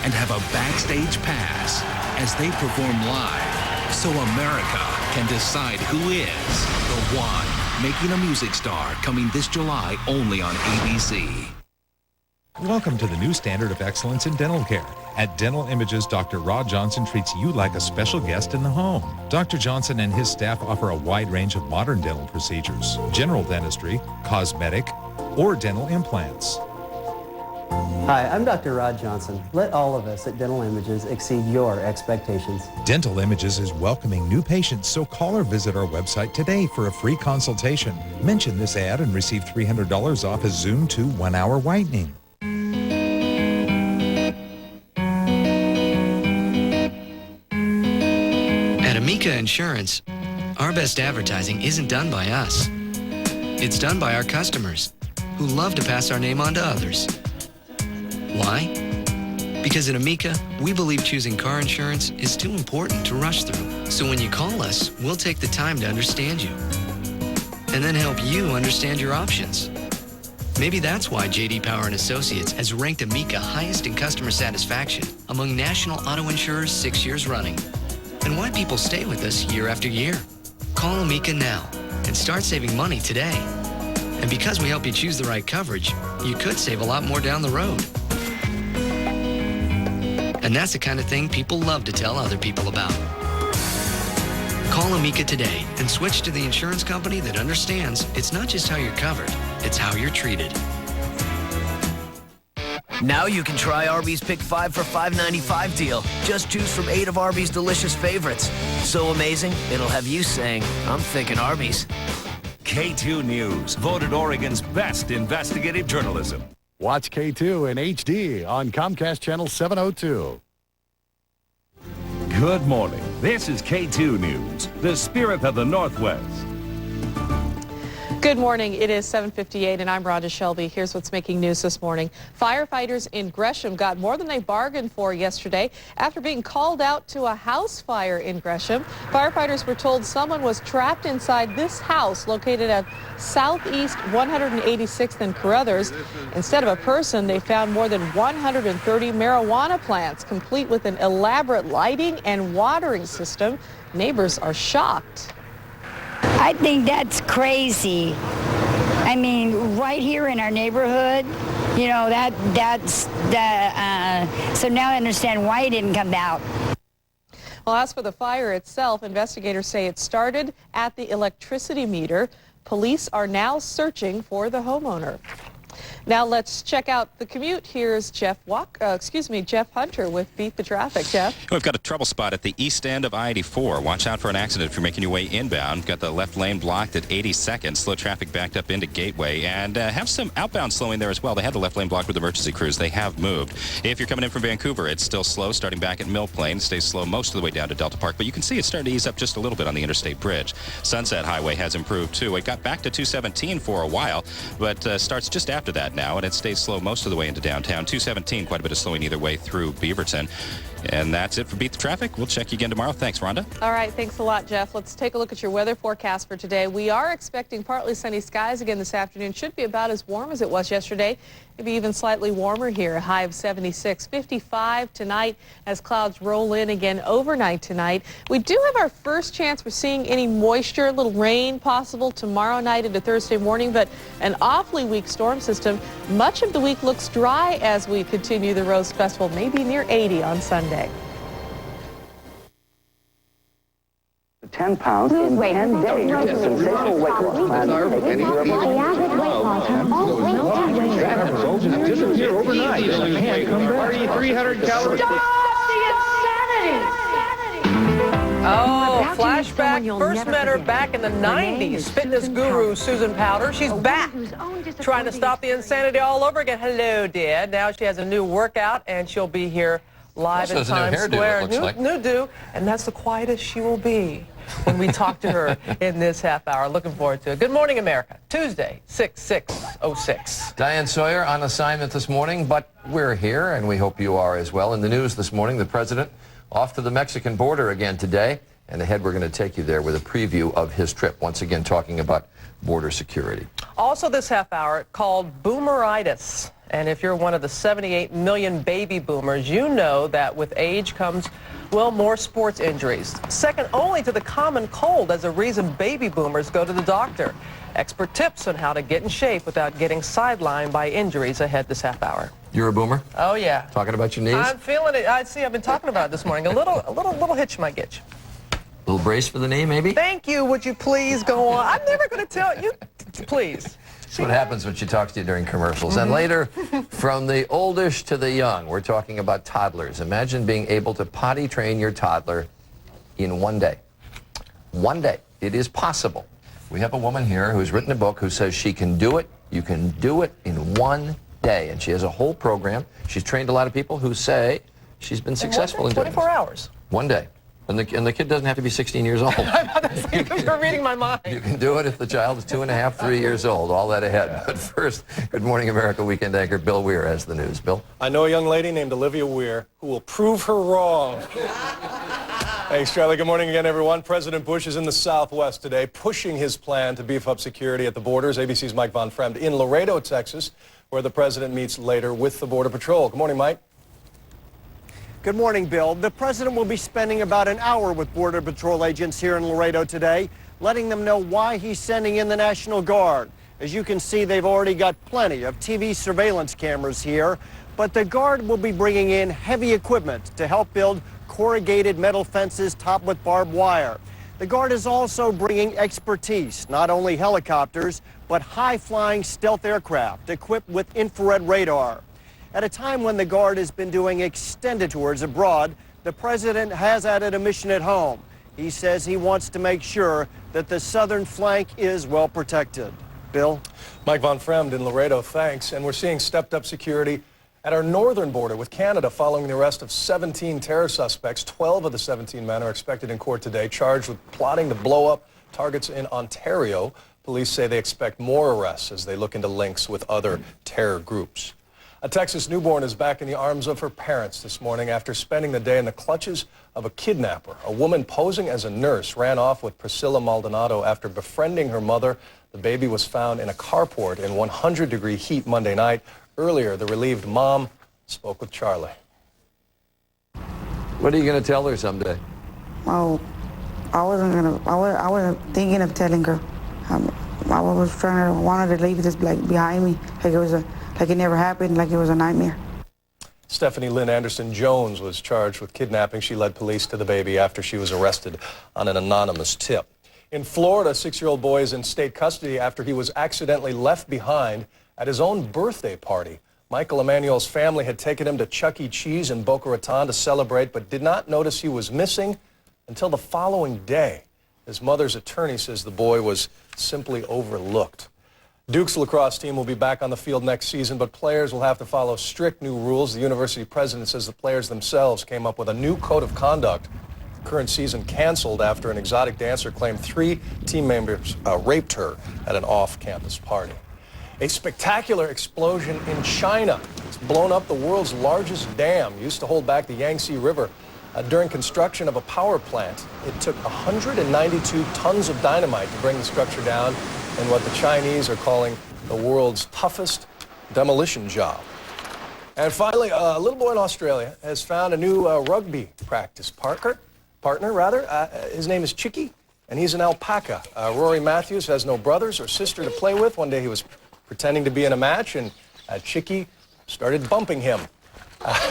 Speaker 17: and have a backstage pass as they perform live, so America can decide who is the one. Making a Music Star, coming this July only on ABC.
Speaker 24: Welcome to the new standard of excellence in dental care. At Dental Images, Dr. Rod Johnson treats you like a special guest in the home. Dr. Johnson and his staff offer a wide range of modern dental procedures, general dentistry, cosmetic, or dental implants.
Speaker 28: Hi, I'm Dr. Rod Johnson. Let all of us at Dental Images exceed your expectations.
Speaker 24: Dental Images is welcoming new patients, so call or visit our website today for a free consultation. Mention this ad and receive $300 off a Zoom 2 1-hour whitening.
Speaker 29: At Amica Insurance, our best advertising isn't done by us. It's done by our customers, who love to pass our name on to others. Why? Because at Amica, we believe choosing car insurance is too important to rush through. So when you call us, we'll take the time to understand you and then help you understand your options. Maybe that's why J.D. Power & Associates has ranked Amica highest in customer satisfaction among national auto insurers 6 years running, and why people stay with us year after year. Call Amica now and start saving money today. And because we help you choose the right coverage, you could save a lot more down the road. And that's the kind of thing people love to tell other people about. Call Amica today and switch to the insurance company that understands it's not just how you're covered, it's how you're treated.
Speaker 23: Now you can try Arby's Pick 5 for $5.95 deal. Just choose from 8 of Arby's delicious favorites. So amazing, it'll have you saying, I'm thinking Arby's.
Speaker 30: K2 News, voted Oregon's best investigative journalism.
Speaker 31: Watch K2 in HD on Comcast Channel 702.
Speaker 21: Good morning. This is K2 News, the spirit of the Northwest.
Speaker 32: Good morning. It is 7:58 and I'm Rhonda Shelby. Here's what's making news this morning. Firefighters in Gresham got more than they bargained for yesterday after being called out to a house fire in Gresham. Firefighters were told someone was trapped inside this house located at Southeast 186th and Carruthers. Instead of a person, they found more than 130 marijuana plants, complete with an elaborate lighting and watering system. Neighbors are shocked.
Speaker 33: I think that's crazy. I mean, right here in our neighborhood, you know, so now I understand why it didn't come out.
Speaker 32: Well, as for the fire itself, investigators say it started at the electricity meter. Police are now searching for the homeowner. Now let's check out the commute. Here's Jeff Hunter with Beat the Traffic. Jeff?
Speaker 1: We've got a trouble spot at the east end of I-84. Watch out for an accident if you're making your way inbound. Got the left lane blocked at 82nd. Slow traffic backed up into Gateway. And have some outbound slowing there as well. They had the left lane blocked with emergency crews. They have moved. If you're coming in from Vancouver, it's still slow starting back at Mill Plain. It stays slow most of the way down to Delta Park. But you can see it's starting to ease up just a little bit on the Interstate Bridge. Sunset Highway has improved too. It got back to 217 for a while, but starts just after that now, and it stays slow most of the way into downtown. 217, quite a bit of slowing either way through Beaverton. And that's it for Beat the Traffic. We'll check you again tomorrow. Thanks, Rhonda.
Speaker 32: All right, thanks a lot, Jeff. Let's take a look at your weather forecast for today. We are expecting partly sunny skies again this afternoon. Should be about as warm as it was yesterday. Maybe even slightly warmer here, a high of 76. 55 tonight as clouds roll in again overnight tonight. We do have our first chance for seeing any moisture, a little rain possible tomorrow night into Thursday morning, but an awfully weak storm system. Much of the week looks dry as we continue the Rose Festival, maybe near 80 on Sunday.
Speaker 3: 10 pounds in 10 days. Sensational weight loss plan.
Speaker 4: Disappear overnight. 300 calories.
Speaker 7: Oh, flashback. First met her back in the 90s. Fitness guru Susan Powter. She's back, trying to stop the insanity all over again. Hello, dear. Now she has a new workout, and she'll be here live in Times Square. New do, and that's the quietest she will be when we talk to her in this half hour. Looking forward to it. Good morning, America. Tuesday, 6/6/06.
Speaker 9: Diane Sawyer on assignment this morning, but we're here, and we hope you are as well. In the news this morning, the president off to the Mexican border again today, and ahead we're going to take you there with a preview of his trip, once again talking about border security.
Speaker 7: Also this half hour, called boomeritis. And if you're one of the 78 million baby boomers, you know that with age comes, well, more sports injuries. Second only to the common cold as a reason baby boomers go to the doctor. Expert tips on how to get in shape without getting sidelined by injuries ahead this half hour.
Speaker 9: You're a boomer?
Speaker 7: Oh, yeah.
Speaker 9: Talking about your knees?
Speaker 7: I'm feeling it. I've been talking about it this morning. A little hitch might get you.
Speaker 9: Little brace for the knee, maybe?
Speaker 7: Thank you. Would you please go on? I'm never going to tell you. Please.
Speaker 9: That's what happens when she talks to you during commercials. And later, from the oldish to the young, we're talking about toddlers. Imagine being able to potty train your toddler in one day. One day. It is possible. We have a woman here who's written a book who says she can do it. You can do it in one day. And she has a whole program. She's trained a lot of people who say she's been successful in doing it.
Speaker 7: 24 hours.
Speaker 9: One day. And the kid doesn't have to be 16 years old.
Speaker 7: You're reading my mind.
Speaker 9: You can do it if the child is 2.5, 3 years old. All that ahead. But first, Good Morning America weekend anchor Bill Weir has the news. Bill?
Speaker 14: I know a young lady named Olivia Weir who will prove her wrong. Thanks, Charlie. Good morning again, everyone. President Bush is in the Southwest today, pushing his plan to beef up security at the borders. ABC's Mike Von Fremd in Laredo, Texas, where the president meets later with the Border Patrol. Good morning, Mike.
Speaker 10: Good morning, Bill. The president will be spending about an hour with Border Patrol agents here in Laredo today, letting them know why he's sending in the National Guard. As you can see, they've already got plenty of TV surveillance cameras here, but the Guard will be bringing in heavy equipment to help build corrugated metal fences topped with barbed wire. The Guard is also bringing expertise, not only helicopters, but high-flying stealth aircraft equipped with infrared radar. At a time when the Guard has been doing extended tours abroad, the president has added a mission at home. He says he wants to make sure that the southern flank is well protected. Bill?
Speaker 14: Mike Von Fremd in Laredo, thanks. And we're seeing stepped-up security at our northern border with Canada following the arrest of 17 terror suspects. 12 of the 17 men are expected in court today, charged with plotting to blow up targets in Ontario. Police say they expect more arrests as they look into links with other terror groups. A Texas newborn is back in the arms of her parents this morning after spending the day in the clutches of a kidnapper. A woman posing as a nurse ran off with Priscilla Maldonado after befriending her mother. The baby was found in a carport in 100-degree heat Monday night. Earlier, the relieved mom spoke with Charlie.
Speaker 9: What are you going to tell her someday?
Speaker 11: Oh, I wasn't thinking of telling her. I wanted to leave this behind me, like it never happened, like it was a nightmare.
Speaker 14: Stephanie Lynn Anderson Jones was charged with kidnapping. She led police to the baby after she was arrested on an anonymous tip. In Florida, a 6-year-old boy is in state custody after he was accidentally left behind at his own birthday party. Michael Emanuel's family had taken him to Chuck E. Cheese in Boca Raton to celebrate, but did not notice he was missing until the following day. His mother's attorney says the boy was simply overlooked. Duke's lacrosse team will be back on the field next season, but players will have to follow strict new rules. The university president says the players themselves came up with a new code of conduct. The current season canceled after an exotic dancer claimed 3 team members raped her at an off-campus party. A spectacular explosion in China. It's blown up the world's largest dam, used to hold back the Yangtze River. During construction of a power plant, it took 192 tons of dynamite to bring the structure down in what the Chinese are calling the world's toughest demolition job. And finally, a little boy in Australia has found a new rugby practice partner. His name is Chicky, and he's an alpaca. Rory Matthews has no brothers or sister to play with. One day he was pretending to be in a match, and Chicky started bumping him.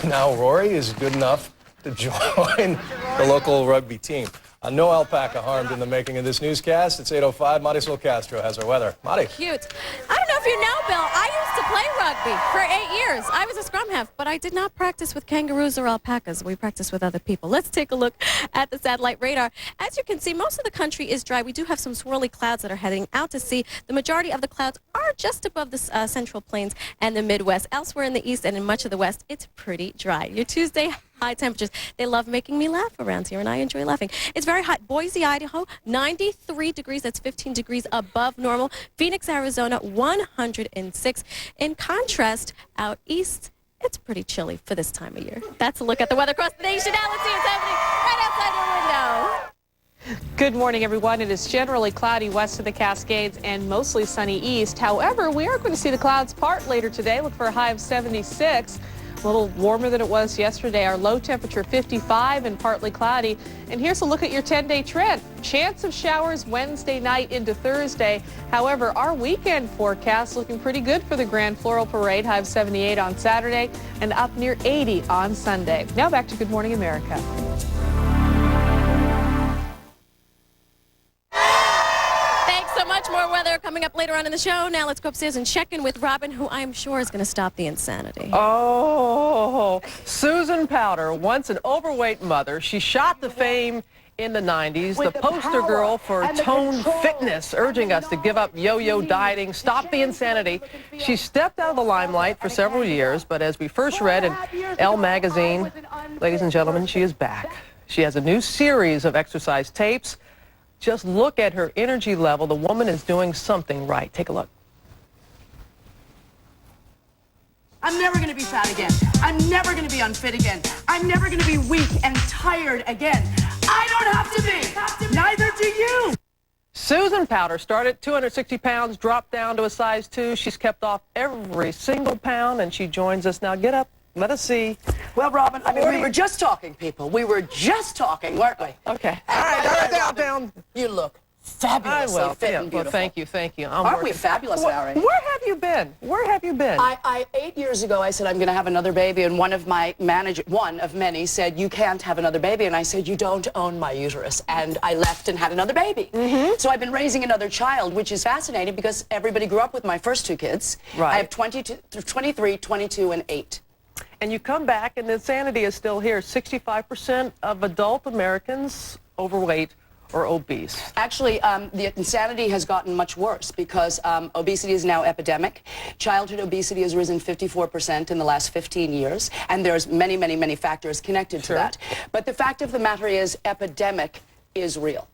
Speaker 14: Now Rory is good enough to join the local rugby team. No alpaca harmed in the making of this newscast. It's 8:05. Marisol Castro has our weather. Mari.
Speaker 8: Cute. I don't know if you know, Bill, I used to play rugby for 8 years. I was a scrum half, but I did not practice with kangaroos or alpacas. We practiced with other people. Let's take a look at the satellite radar. As you can see, most of the country is dry. We do have some swirly clouds that are heading out to sea. The majority of the clouds are just above the central plains and the Midwest. Elsewhere in the east and in much of the west, it's pretty dry. Your Tuesday high temperatures. They love making me laugh around here, and I enjoy laughing. It's very hot. Boise, Idaho, 93 degrees. That's 15 degrees above normal. Phoenix, Arizona, 106. In contrast, out east, it's pretty chilly for this time of year. That's a look at the weather across the nation. Now let's see what's happening right outside your window.
Speaker 32: Good morning, everyone. It is generally cloudy west of the Cascades and mostly sunny east. However, we are going to see the clouds part later today. Look for a high of 76. A little warmer than it was yesterday. Our low temperature 55 and partly cloudy. And here's a look at your 10-day trend. Chance of showers Wednesday night into Thursday. However, our weekend forecast looking pretty good for the Grand Floral Parade. High of 78 on Saturday and up near 80 on Sunday. Now back to Good Morning America.
Speaker 8: More weather coming up later on in the show. Now let's go upstairs and check in with Robin, who I'm sure is going to stop the insanity.
Speaker 7: Oh, Susan Powter, once an overweight mother. She shot to fame in the 90s, the poster girl for toned fitness, urging us to give up yo-yo dieting, stop the insanity. She stepped out of the limelight for several years, but as we first read in Elle magazine, ladies and gentlemen, she is back. She has a new series of exercise tapes. Just look at her energy level. The woman is doing something right. Take a look.
Speaker 2: I'm never going to be fat again. I'm never going to be unfit again. I'm never going to be weak and tired again. I don't have to be. Neither do you.
Speaker 7: Susan Powter started 260 pounds, dropped down to a size 2. She's kept off every single pound, and she joins us now. Get up. Let us see.
Speaker 2: Well, Robin, I mean, we were just talking, people. We were just talking, weren't we?
Speaker 7: Okay. All right, down.
Speaker 2: You look fabulously fit and beautiful.
Speaker 7: Well, thank you.
Speaker 2: Aren't we fabulous, Larry?
Speaker 7: Where have you been? Where have you been?
Speaker 2: 8 years ago, I said, I'm going to have another baby, and one of my managers, one of many, said, you can't have another baby, and I said, you don't own my uterus, and I left and had another baby. So I've been raising another child, which is fascinating because everybody grew up with my first 2 kids. Right. I have 23, 22, and 8.
Speaker 7: And you come back, and the insanity is still here. 65% of adult Americans overweight or obese.
Speaker 2: Actually, the insanity has gotten much worse because obesity is now epidemic. Childhood obesity has risen 54% in the last 15 years, and there's many, many, many factors connected to that. But the fact of the matter is, epidemic is real.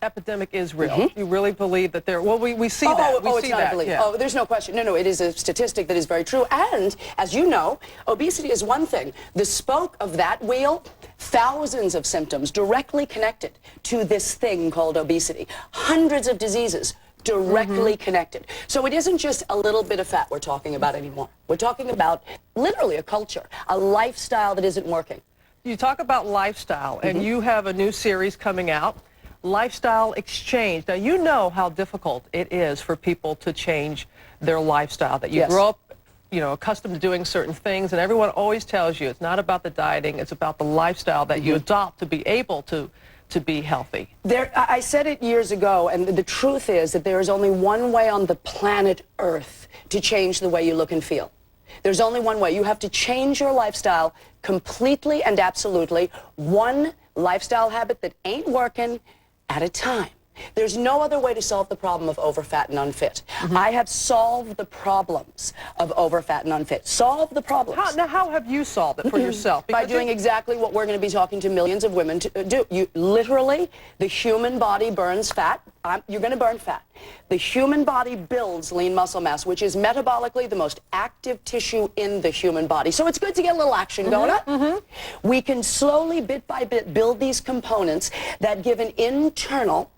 Speaker 7: Epidemic is real. You really believe that there... Well, we see that.
Speaker 2: It's not a belief. Yeah. Oh, there's no question. No, it is a statistic that is very true. And, as you know, obesity is one thing. The spoke of that wheel, thousands of symptoms directly connected to this thing called obesity. Hundreds of diseases directly connected. So it isn't just a little bit of fat we're talking about anymore. We're talking about literally a culture, a lifestyle that isn't working.
Speaker 7: You talk about lifestyle, and you have a new series coming out. Lifestyle Exchange. Now, you know how difficult it is for people to change their lifestyle, that you grow up, accustomed to doing certain things, and everyone always tells you it's not about the dieting, it's about the lifestyle that you adopt to be able to be healthy.
Speaker 2: I said it years ago, and the truth is that there is only one way on the planet Earth to change the way you look and feel. There's only one way. You have to change your lifestyle completely and absolutely, one lifestyle habit that ain't working at a time. There's no other way to solve the problem of overfat and unfit. I have solved the problems of overfat and unfit. Solved the problems.
Speaker 7: How have you solved it for yourself?
Speaker 2: By doing exactly what we're going to be talking to millions of women to do. You literally, the human body burns fat. You're going to burn fat. The human body builds lean muscle mass, which is metabolically the most active tissue in the human body. So it's good to get a little action going on. We can slowly, bit by bit, build these components that give an internal,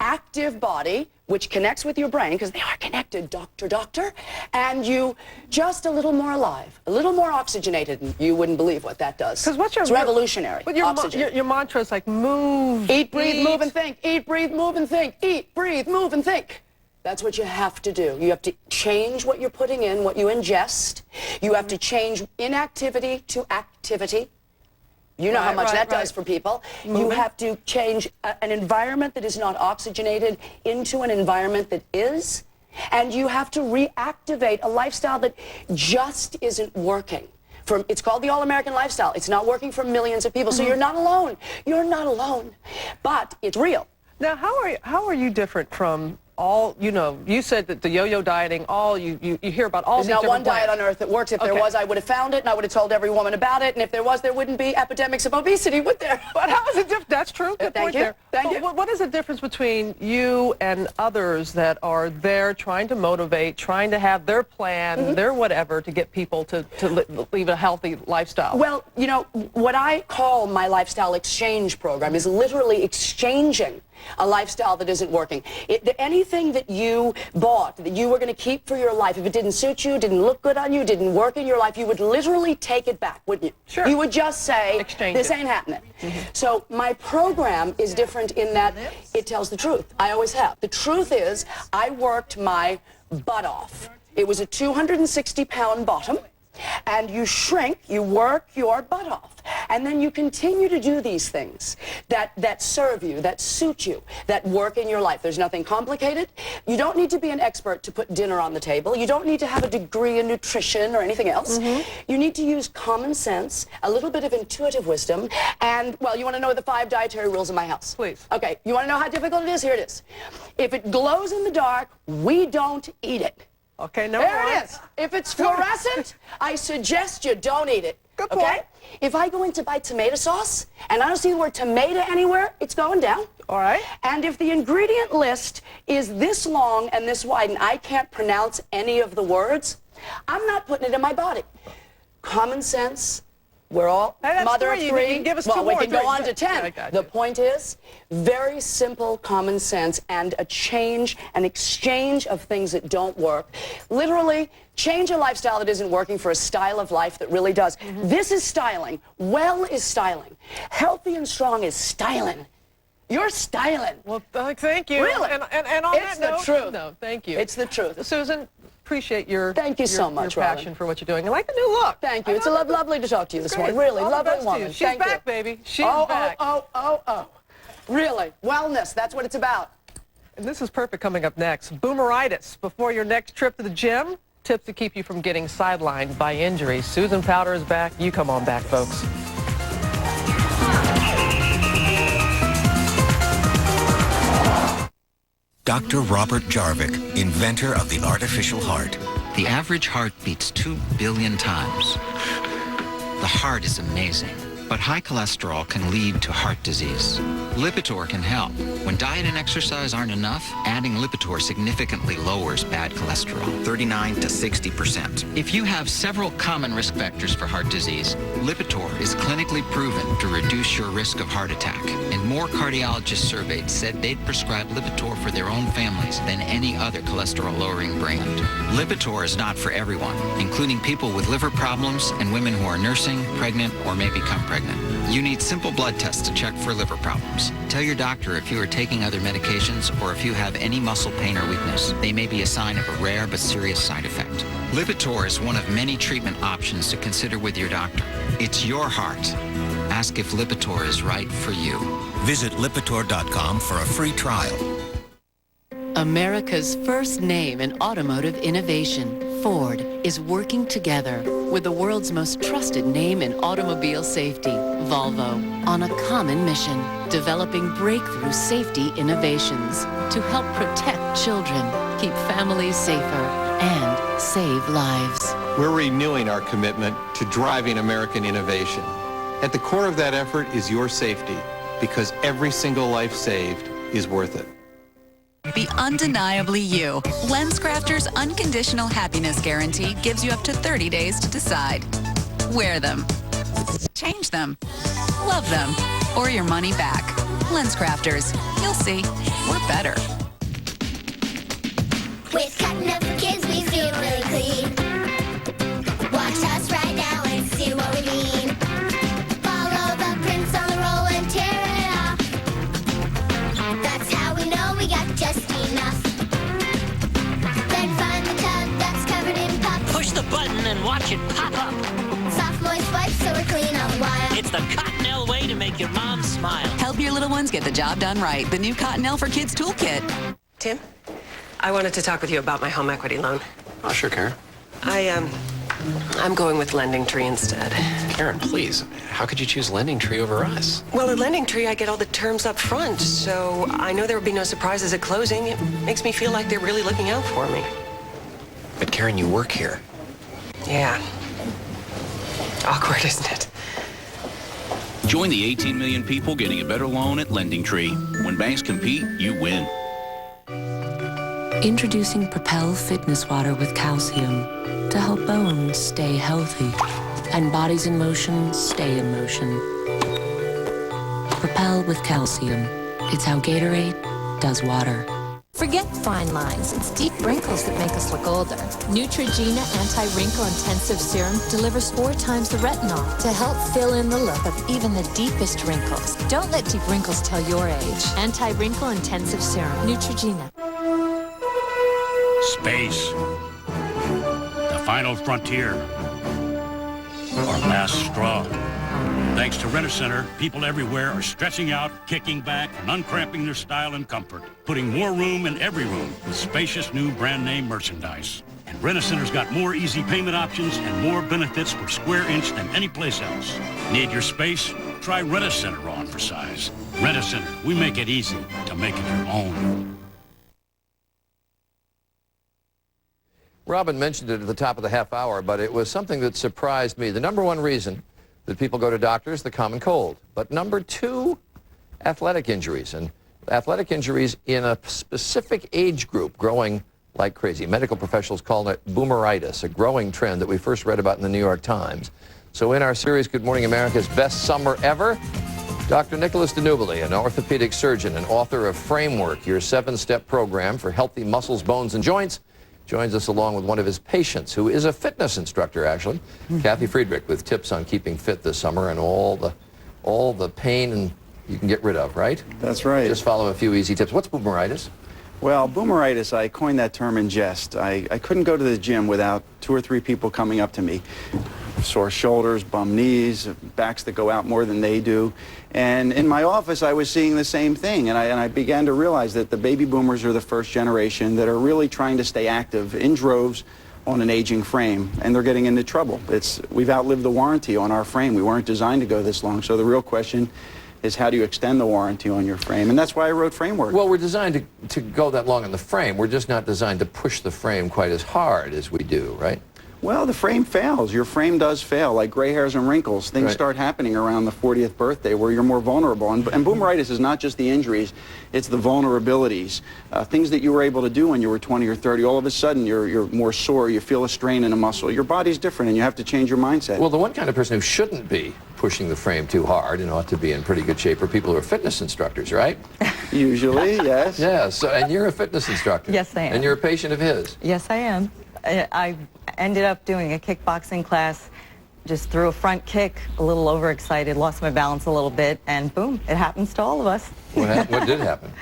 Speaker 2: active body, which connects with your brain, because they are connected, doctor, and you just a little more alive, a little more oxygenated, and you wouldn't believe what that does. It's revolutionary.
Speaker 7: But your mantra is like move,
Speaker 2: eat, breathe, move, and think. Eat, breathe, move, and think. Eat, breathe, move, and think. That's what you have to do. You have to change what you're putting in, what you ingest. You have to change inactivity to activity. You know how much that does for people. You have to change an environment that is not oxygenated into an environment that is. And you have to reactivate a lifestyle that just isn't working. It's called the All-American Lifestyle. It's not working for millions of people. So you're not alone. You're not alone. But it's real.
Speaker 7: Now, how are you different from all, you said that the yo-yo dieting, you hear about all these different
Speaker 2: There's not one
Speaker 7: plans.
Speaker 2: diet on earth that works. If there was, I would have found it, and I would have told every woman about it. And if there was, there wouldn't be epidemics of obesity, would there?
Speaker 7: But how is it different? That's true. Good point there.
Speaker 2: Thank you.
Speaker 7: What is the difference between you and others that are there trying to motivate, trying to have their plan, their whatever, to get people to lead a healthy lifestyle?
Speaker 2: Well, what I call my lifestyle exchange program is literally exchanging a lifestyle that isn't working. Anything that you bought, that you were going to keep for your life, if it didn't suit you, didn't look good on you, didn't work in your life, you would literally take it back, wouldn't you?
Speaker 7: Sure.
Speaker 2: You would just say, this ain't happening. So my program is different in that it tells the truth. I always have. The truth is, I worked my butt off. It was a 260-pound bottom. And you shrink, you work your butt off. And then you continue to do these things that serve you, that suit you, that work in your life. There's nothing complicated. You don't need to be an expert to put dinner on the table. You don't need to have a degree in nutrition or anything else. You need to use common sense, a little bit of intuitive wisdom, and, well, you want to know the 5 dietary rules of my house?
Speaker 7: Please.
Speaker 2: Okay, you want to know how difficult it is? Here it is. If it glows in the dark, we don't eat it.
Speaker 7: Okay,
Speaker 2: there it is. If it's fluorescent, I suggest you don't eat it.
Speaker 7: Good point.
Speaker 2: Okay? If I go in to buy tomato sauce and I don't see the word tomato anywhere, it's going down.
Speaker 7: All right.
Speaker 2: And if the ingredient list is this long and this wide and I can't pronounce any of the words, I'm not putting it in my body. Common sense. We're all mother of 3.
Speaker 7: You can give us
Speaker 2: well,
Speaker 7: 2
Speaker 2: we
Speaker 7: more.
Speaker 2: can go on to 10. The point is, very simple common sense and a change, an exchange of things that don't work. Literally, change a lifestyle that isn't working for a style of life that really does. This is styling. Well is styling. Healthy and strong is styling. You're styling.
Speaker 7: Well, thank you.
Speaker 2: Really?
Speaker 7: And on
Speaker 2: it's
Speaker 7: that note,
Speaker 2: the truth.
Speaker 7: No, thank you.
Speaker 2: It's the truth.
Speaker 7: Susan, appreciate your
Speaker 2: Thank you so much,
Speaker 7: your passion
Speaker 2: Robin.
Speaker 7: for what you're doing. I like the new look.
Speaker 2: Thank you. It's lovely to talk to you this morning. Really, lovely woman.
Speaker 7: She's
Speaker 2: Thank
Speaker 7: back,
Speaker 2: you.
Speaker 7: baby. She's back.
Speaker 2: Oh. Really, wellness. That's what it's about.
Speaker 7: And this is perfect coming up next. Boomeritis. Before your next trip to the gym, tips to keep you from getting sidelined by injury. Susan Powter is back. You come on back, folks.
Speaker 5: Dr. Robert Jarvik, inventor of the artificial heart.
Speaker 6: The average heart beats 2 billion times. The heart is amazing, but high cholesterol can lead to heart disease. Lipitor can help. When diet and exercise aren't enough, adding Lipitor significantly lowers bad cholesterol.
Speaker 5: 39 to 60%.
Speaker 6: If you have several common risk factors for heart disease, Lipitor is clinically proven to reduce your risk of heart attack. And more cardiologists surveyed said they'd prescribe Lipitor for their own families than any other cholesterol-lowering brand. Lipitor is not for everyone, including people with liver problems and women who are nursing, pregnant, or may become pregnant. You need simple blood tests to check for liver problems. Tell your doctor if you are taking other medications or if you have any muscle pain or weakness. They may be a sign of a rare but serious side effect. Lipitor is one of many treatment options to consider with your doctor. It's your heart. Ask if Lipitor is right for you.
Speaker 5: Visit Lipitor.com for a free trial.
Speaker 12: America's first name in automotive innovation. Ford is working together with the world's most trusted name in automobile safety, Volvo, on a common mission, developing breakthrough safety innovations to help protect children, keep families safer, and save lives.
Speaker 13: We're renewing our commitment to driving American innovation. At the core of that effort is your safety, because every single life saved is worth it.
Speaker 15: Be undeniably you. LensCrafters Unconditional Happiness Guarantee gives you up to 30 days to decide. Wear them, change them, love them, or your money back. LensCrafters. You'll see, we're better.
Speaker 16: With Cotton Up for Kids, we feel really clean. Watch us right now and see what we mean. Follow the prints on the roll and tear it off. That's how we know we got just enough. Then find the tub that's covered in pups.
Speaker 17: Push the button and watch it pop up.
Speaker 16: Soft, moist wipes so we're clean all the while.
Speaker 17: It's the Cottonelle way to make your mom smile.
Speaker 12: Help your little ones get the job done right. The new Cottonelle for Kids Toolkit.
Speaker 18: Tim, I wanted to talk with you about my home equity loan.
Speaker 19: Oh, sure, Karen.
Speaker 18: I'm going with LendingTree instead.
Speaker 19: Karen, please. How could you choose LendingTree over us?
Speaker 18: Well, at LendingTree, I get all the terms up front, so I know there will be no surprises at closing. It makes me feel like they're really looking out for me.
Speaker 19: But Karen, you work here.
Speaker 18: Yeah. Awkward, isn't it?
Speaker 20: Join the 18 million people getting a better loan at LendingTree. When banks compete, you win.
Speaker 12: Introducing Propel Fitness Water with calcium to help bones stay healthy and bodies in motion stay in motion. Propel with calcium. It's how Gatorade does water.
Speaker 22: Forget fine lines. It's deep wrinkles that make us look older. Neutrogena Anti-Wrinkle Intensive Serum delivers 4 times the retinol to help fill in the look of even the deepest wrinkles. Don't let deep wrinkles tell your age. Anti-Wrinkle Intensive Serum. Neutrogena.
Speaker 25: Space. The final frontier. Our last straw. Thanks to Rent-A-Center, people everywhere are stretching out, kicking back, and uncramping their style and comfort, putting more room in every room with spacious new brand name merchandise. And Rent-A-Center's got more easy payment options and more benefits per square inch than any place else. Need your space? Try Rent-A-Center on for size. Rent-A-Center, we make it easy to make it your own.
Speaker 9: Robin mentioned it at the top of the half hour, but it was something that surprised me. The number one reason that people go to doctors, the common cold. But number 2, athletic injuries. And athletic injuries in a specific age group growing like crazy. Medical professionals call it boomeritis, a growing trend that we first read about in the New York Times. So in our series, Good Morning America's Best Summer Ever, Dr. Nicholas DeNubili, an orthopedic surgeon and author of Framework, your 7-step program for healthy muscles, bones, and joints, joins us along with one of his patients, who is a fitness instructor, actually, Kathy Friedrich, with tips on keeping fit this summer and all the pain and you can get rid of, right?
Speaker 26: That's right.
Speaker 9: Just follow a few easy tips. What's boomeritis?
Speaker 26: Well, boomeritis, I coined that term in jest. I couldn't go to the gym without 2 or 3 people coming up to me. Sore shoulders, bum knees, backs that go out more than they do. And in my office, I was seeing the same thing. And I began to realize that the baby boomers are the first generation that are really trying to stay active in droves on an aging frame. And they're getting into trouble. We've outlived the warranty on our frame. We weren't designed to go this long. So the real question is, how do you extend the warranty on your frame? And that's why I wrote Framework.
Speaker 9: Well, we're designed to go that long in the frame. We're just not designed to push the frame quite as hard as we do, right?
Speaker 26: Well, the frame fails. Your frame does fail, like gray hairs and wrinkles. Things start happening around the 40th birthday where you're more vulnerable. And boomeritis is not just the injuries, it's the vulnerabilities. Things that you were able to do when you were 20 or 30, all of a sudden you're more sore, you feel a strain in a muscle. Your body's different and you have to change your mindset.
Speaker 9: Well, the one kind of person who shouldn't be pushing the frame too hard and ought to be in pretty good shape are people who are fitness instructors, right?
Speaker 26: Usually, yes.
Speaker 9: Yeah, so, and you're a fitness instructor.
Speaker 27: Yes, I am.
Speaker 9: And you're a patient of his.
Speaker 27: Yes, I am. I ended up doing a kickboxing class, just threw a front kick, a little overexcited, lost my balance a little bit, and boom, it happens to all of us.
Speaker 9: What did happen?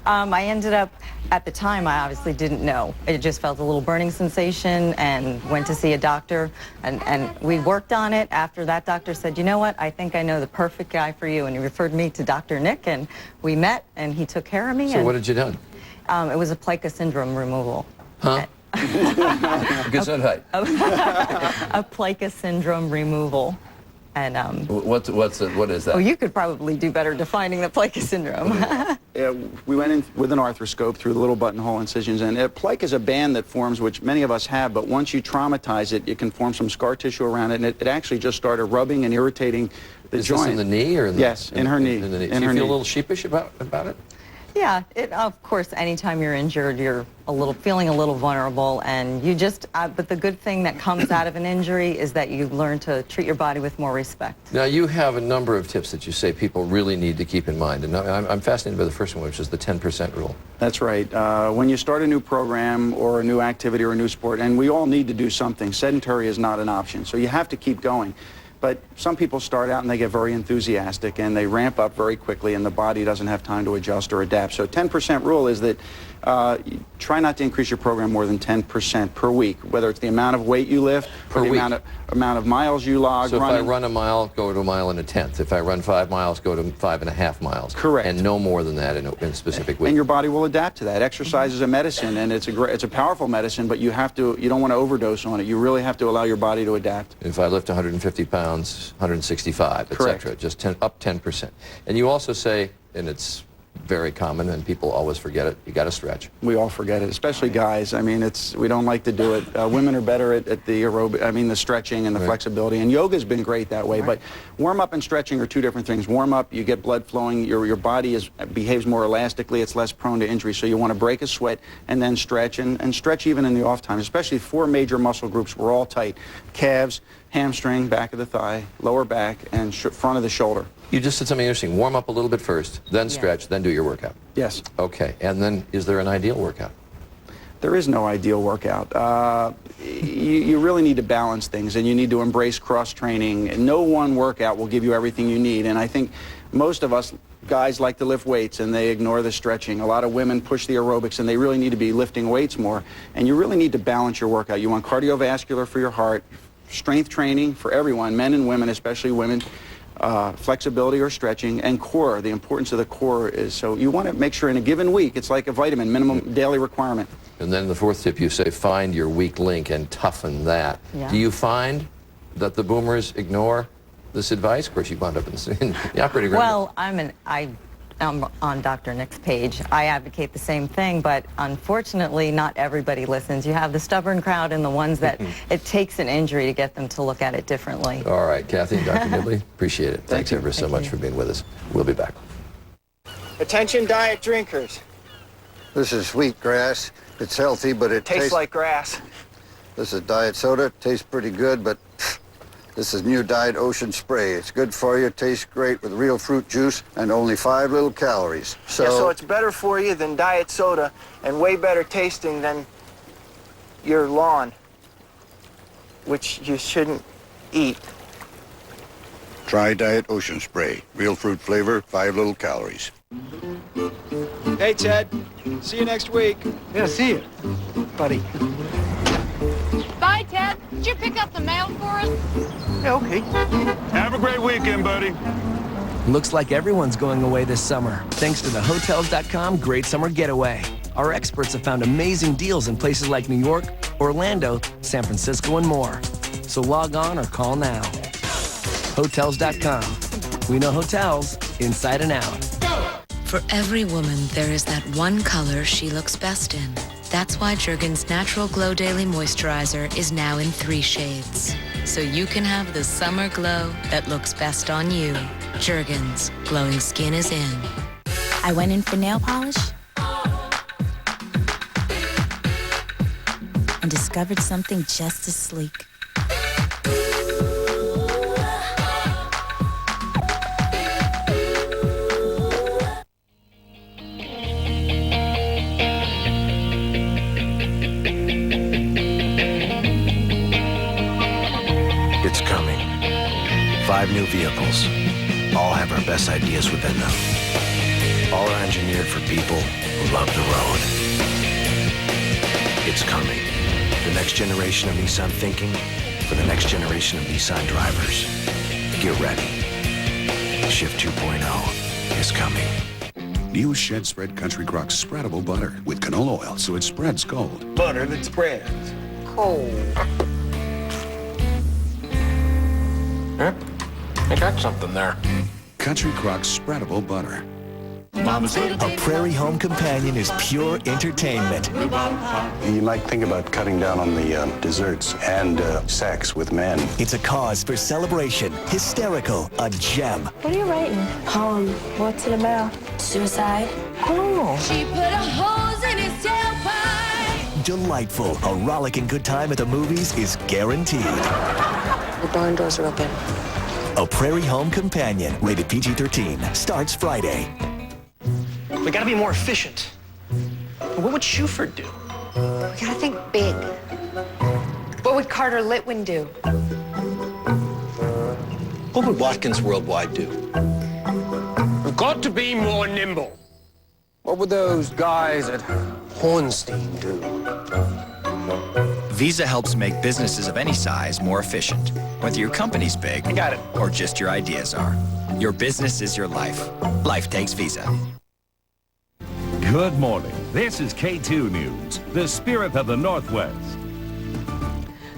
Speaker 27: I ended up, at the time, I obviously didn't know. It just felt a little burning sensation and went to see a doctor, and we worked on it. After that, doctor said, you know what, I think I know the perfect guy for you, and he referred me to Dr. Nick, and we met, and he took care of me.
Speaker 9: So what did you do?
Speaker 27: It was a plica syndrome removal.
Speaker 9: Huh? Gesundheit.
Speaker 27: a plica syndrome removal. And
Speaker 9: What is that?
Speaker 27: oh, you could probably do better defining the plica syndrome.
Speaker 26: We went in with an arthroscope through the little buttonhole incisions, and plaque is a band that forms, which many of us have, but once you traumatize it, it can form some scar tissue around it, and it actually just started rubbing and irritating the
Speaker 9: Is
Speaker 26: joint.
Speaker 9: this in the knee or in the,
Speaker 26: yes, in her knee.
Speaker 9: In the knee.
Speaker 26: In
Speaker 9: Do you
Speaker 26: her
Speaker 9: feel
Speaker 26: knee.
Speaker 9: a little sheepish about it?
Speaker 27: Yeah, of course, anytime you're injured, you're feeling a little vulnerable, and you just, but the good thing that comes out of an injury is that you learn to treat your body with more respect.
Speaker 9: Now, you have a number of tips that you say people really need to keep in mind, and I'm fascinated by the first one, which is the 10% rule.
Speaker 26: That's right. When you start a new program or a new activity or a new sport, and we all need to do something, sedentary is not an option, so you have to keep going. But some people start out and they get very enthusiastic and they ramp up very quickly and the body doesn't have time to adjust or adapt. So 10% rule is that try not to increase your program more than 10% per week, whether it's the amount of weight you lift or the amount of miles you log.
Speaker 9: So if I run a mile, go to a mile and a tenth. If I run 5 miles, go to 5.5 miles.
Speaker 26: Correct.
Speaker 9: And no more than that in a specific week.
Speaker 26: And your body will adapt to that. Exercise is a medicine, and it's a powerful medicine, but you don't want to overdose on it. You really have to allow your body to adapt.
Speaker 9: If I lift 150 pounds, 165, etc., just up 10%. And you also say, and it's very common and people always forget it, you got to stretch.
Speaker 26: We all forget it, especially guys. I mean, we don't like to do it. Women are better at the aerobic, the stretching and the flexibility, and yoga's been great that way, but warm up and stretching are two different things. Warm up, you get blood flowing, your body behaves more elastically, it's less prone to injury, so you want to break a sweat and then stretch, and stretch even in the off time, especially 4 major muscle groups were all tight. Calves, hamstring, back of the thigh, lower back, and front of the shoulder.
Speaker 9: You just said something interesting. Warm up a little bit first, then stretch, then do your workout.
Speaker 26: Yes.
Speaker 9: Okay, and then is there an ideal workout?
Speaker 26: There is no ideal workout. You really need to balance things, and you need to embrace cross-training. No one workout will give you everything you need, and I think most of us guys like to lift weights, and they ignore the stretching. A lot of women push the aerobics, and they really need to be lifting weights more, and you really need to balance your workout. You want cardiovascular for your heart, strength training for everyone, men and women, especially women, flexibility or stretching, and core. The importance of the core is, so you want to make sure in a given week, it's like a vitamin, minimum daily requirement.
Speaker 9: And then the fourth tip, you say find your weak link and toughen that.
Speaker 27: Yeah.
Speaker 9: Do you find that the boomers ignore this advice? Of course, you wound up in the operating room.
Speaker 27: Well, I'm on Dr. Nick's page. I advocate the same thing, but unfortunately, not everybody listens. You have the stubborn crowd and the ones that it takes an injury to get them to look at it differently.
Speaker 9: All right, Kathy and Dr. Nibley, appreciate it. Thanks ever so much for being with us. We'll be back.
Speaker 1: Attention diet drinkers.
Speaker 3: This is wheatgrass. It's healthy, but it
Speaker 1: Tastes like grass.
Speaker 3: This is diet soda. Tastes pretty good, but this is new Diet Ocean Spray. It's good for you, tastes great with real fruit juice, and only 5 little calories.
Speaker 1: So it's better for you than diet soda, and way better tasting than your lawn, which you shouldn't eat.
Speaker 3: Try Diet Ocean Spray. Real fruit flavor, 5 little calories.
Speaker 1: Hey, Ted. See you next week.
Speaker 4: Yeah, see you, buddy.
Speaker 10: Bye, Ted. Did you pick up the mail for us?
Speaker 4: Yeah, okay.
Speaker 11: Have a great weekend, buddy.
Speaker 4: Looks like everyone's going away this summer, thanks to the Hotels.com Great Summer Getaway. Our experts have found amazing deals in places like New York, Orlando, San Francisco, and more. So log on or call now. Hotels.com. We know hotels inside and out.
Speaker 21: For every woman, there is that one color she looks best in. That's why Jergens Natural Glow Daily Moisturizer is now in 3 shades. So you can have the summer glow that looks best on you. Jergens, glowing skin is in.
Speaker 23: I went in for nail polish and discovered something just as sleek.
Speaker 24: It's coming. 5 new vehicles. All have our best ideas within them. All are engineered for people who love the road. It's coming. The next generation of Nissan thinking for the next generation of Nissan drivers. Get ready. Shift 2.0 is coming.
Speaker 2: New Shed Spread Country Crock spreadable butter with canola oil so it spreads cold.
Speaker 1: Butter that spreads.
Speaker 5: Cold. Huh? I got something there.
Speaker 2: Country Crock spreadable butter.
Speaker 6: A Prairie Home Companion is pure entertainment.
Speaker 24: You might think about cutting down on the desserts and sex with men.
Speaker 6: It's a cause for celebration, hysterical, a gem.
Speaker 22: What are you writing? Poem. What's it about? Suicide. Oh.
Speaker 16: She put a hose in his tailpipe.
Speaker 6: Delightful. A rollicking good time at the movies is guaranteed.
Speaker 18: The barn doors are open.
Speaker 6: A Prairie Home Companion, rated PG-13, starts Friday.
Speaker 7: We gotta be more efficient. What would Shuford do?
Speaker 8: We gotta think big. What would Carter Litwin do?
Speaker 5: What would Watkins Worldwide do?
Speaker 7: We've got to be more nimble. What would those guys at Hornstein do?
Speaker 13: Visa helps make businesses of any size more efficient, whether your company's big or just your ideas are. Your business is your life. Life takes Visa.
Speaker 14: Good morning. This is K2 News, the spirit of the Northwest.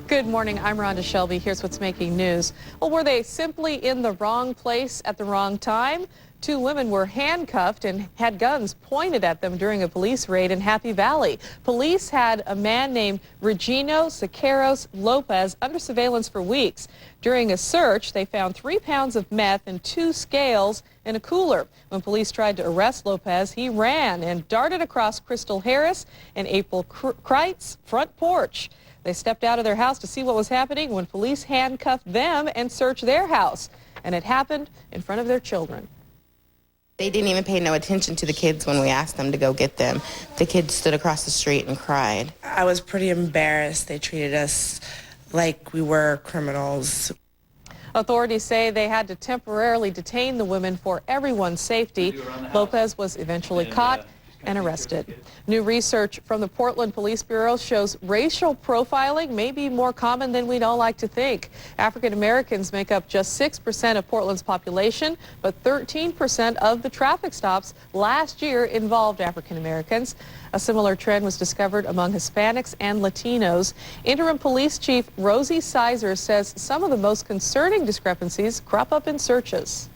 Speaker 28: Good morning. I'm Rhonda Shelby. Here's what's making news. Well, were they simply in the wrong place at the wrong time? 2 women were handcuffed and had guns pointed at them during a police raid in Happy Valley. Police had a man named Regino Siqueiros Lopez under surveillance for weeks. During a search, they found 3 pounds of meth and 2 scales in a cooler. When police tried to arrest Lopez, he ran and darted across Crystal Harris and April Kreit's front porch. They stepped out of their house to see what was happening when police handcuffed them and searched their house. And it happened in front of their children.
Speaker 29: They didn't even pay no attention to the kids when we asked them to go get them. The kids stood across the street and cried.
Speaker 30: I was pretty embarrassed. They treated us like we were criminals.
Speaker 28: Authorities say they had to temporarily detain the women for everyone's safety. Lopez was eventually caught and arrested. New research from the Portland Police Bureau shows racial profiling may be more common than we'd all like to think. African Americans make up just 6% of Portland's population, but 13% of the traffic stops last year involved African Americans. A similar trend was discovered among Hispanics and Latinos. Interim Police Chief Rosie Sizer says some of the most concerning discrepancies crop up in searches.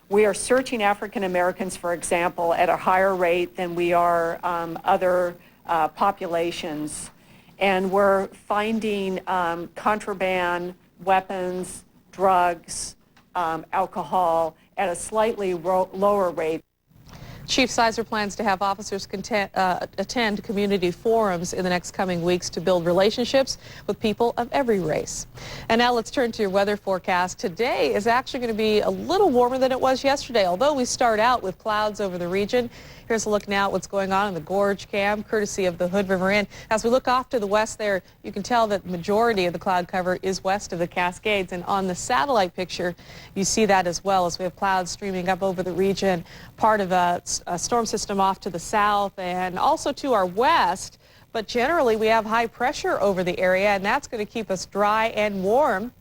Speaker 31: We are searching African Americans, for example, at a higher rate than we are other populations. And we're finding contraband, weapons, drugs, alcohol at a slightly lower rate.
Speaker 28: Chief Sizer plans to have officers attend community forums in the next coming weeks to build relationships with people of every race. And now let's turn to your weather forecast. Today is actually going to be a little warmer than it was yesterday, although we start out with clouds over the region. Here's a look now at what's going on in the Gorge Cam, courtesy of the Hood River Inn. As we look off to the west there, you can tell that the majority of the cloud cover is west of the Cascades. And on the satellite picture, you see that as well, as we have clouds streaming up over the region, part of a storm system off to the south and also to our west. But generally, we have high pressure over the area, and that's going to keep us dry and warm.